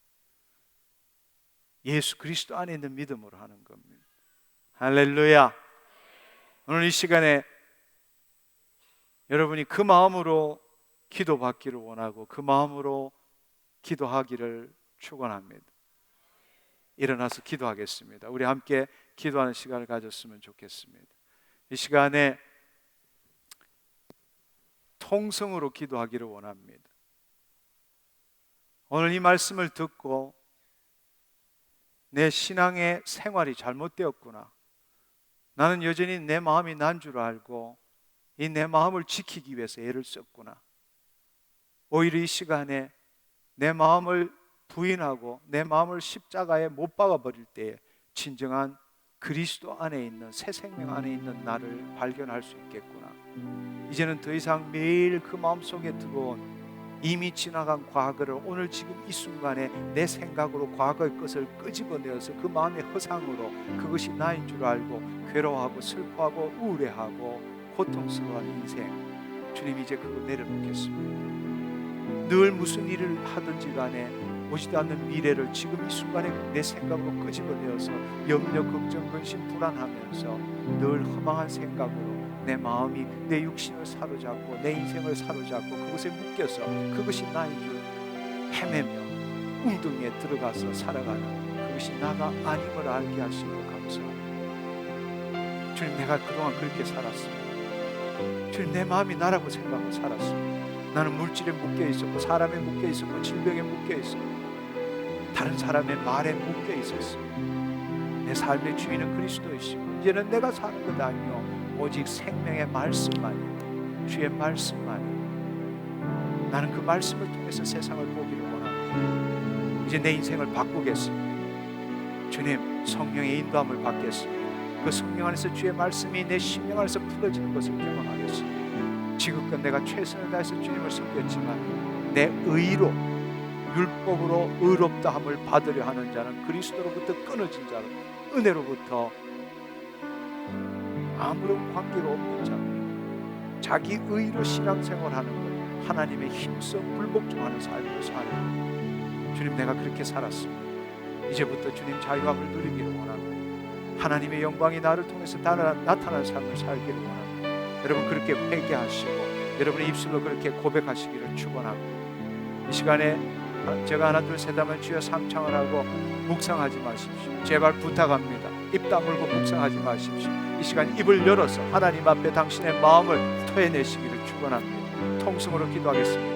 예수 그리스도 안에 있는 믿음으로 하는 겁니다. 할렐루야. 오늘 이 시간에 여러분이 그 마음으로 기도받기를 원하고 그 마음으로 기도하기를 축원합니다. 일어나서 기도하겠습니다. 우리 함께 기도하는 시간을 가졌으면 좋겠습니다. 이 시간에 통성으로 기도하기를 원합니다. 오늘 이 말씀을 듣고 내 신앙의 생활이 잘못되었구나, 나는 여전히 내 마음이 난 줄 알고 이 내 마음을 지키기 위해서 애를 썼구나, 오히려 이 시간에 내 마음을 부인하고 내 마음을 십자가에 못 박아버릴 때에 진정한 그리스도 안에 있는 새 생명 안에 있는 나를 발견할 수 있겠구나. 이제는 더 이상 매일 그 마음속에 들어온 이미 지나간 과거를 오늘 지금 이 순간에 내 생각으로 과거의 것을 끄집어내어서 그 마음의 허상으로 그것이 나인 줄 알고 괴로워하고 슬퍼하고 우울해하고 고통스러워하는 인생, 주님 이제 그거 내려놓겠습니다. 늘 무슨 일을 하든지 간에 오지도 않는 미래를 지금 이 순간에 내 생각으로 끄집어내어서 염려, 걱정, 근심, 불안하면서 늘 허망한 생각으로 내 마음이 내 육신을 사로잡고 내 인생을 사로잡고 그것에 묶여서 그것이 나인 줄 헤매며 웅덩이에 들어가서 살아가는 그것이 나가 아님을 알게 하시고 감사합니다. 주님, 내가 그동안 그렇게 살았습니다. 주님, 내 마음이 나라고 생각하고 살았습니다. 나는 물질에 묶여 있었고 사람에 묶여 있었고 질병에 묶여 있었고 다른 사람의 말에 묶여 있었습니다. 내 삶의 주인은 그리스도이시고 이제는 내가 사는 것 아니요 오직 생명의 말씀만이, 주의 말씀만이, 나는 그 말씀을 통해서 세상을 보기를 원합니다. 이제 내 인생을 바꾸겠습니다. 주님, 성령의 인도함을 받겠습니다. 그 성령 안에서 주의 말씀이 내 심령 안에서 풀어지는 것을 경험하겠습니다. 지금껏 내가 최선을 다해서 주님을 섬겼지만 내 의로, 율법으로 의롭다함을 받으려 하는 자는 그리스도로부터 끊어진 자로, 은혜로부터 아무런 관계가 없는 자입니다. 자기 의로 신앙생활하는 것, 하나님의 힘써 불복종하는 삶을 사는, 주님, 내가 그렇게 살았습니다. 이제부터 주님 자유함을 누리기를 원합니다. 하나님의 영광이 나를 통해서 나타나는 삶을 살기를 원합니다. 여러분 그렇게 회개하시고 여러분의 입술로 그렇게 고백하시기를 축원합니다. 이 시간에 제가 하나 둘 셋 하면 주여 삼창을 하고 묵상하지 마십시오. 제발 부탁합니다. 입 다물고 묵상하지 마십시오. 이 시간 입을 열어서 하나님 앞에 당신의 마음을 토해내시기를 축원합니다. 통성으로 기도하겠습니다.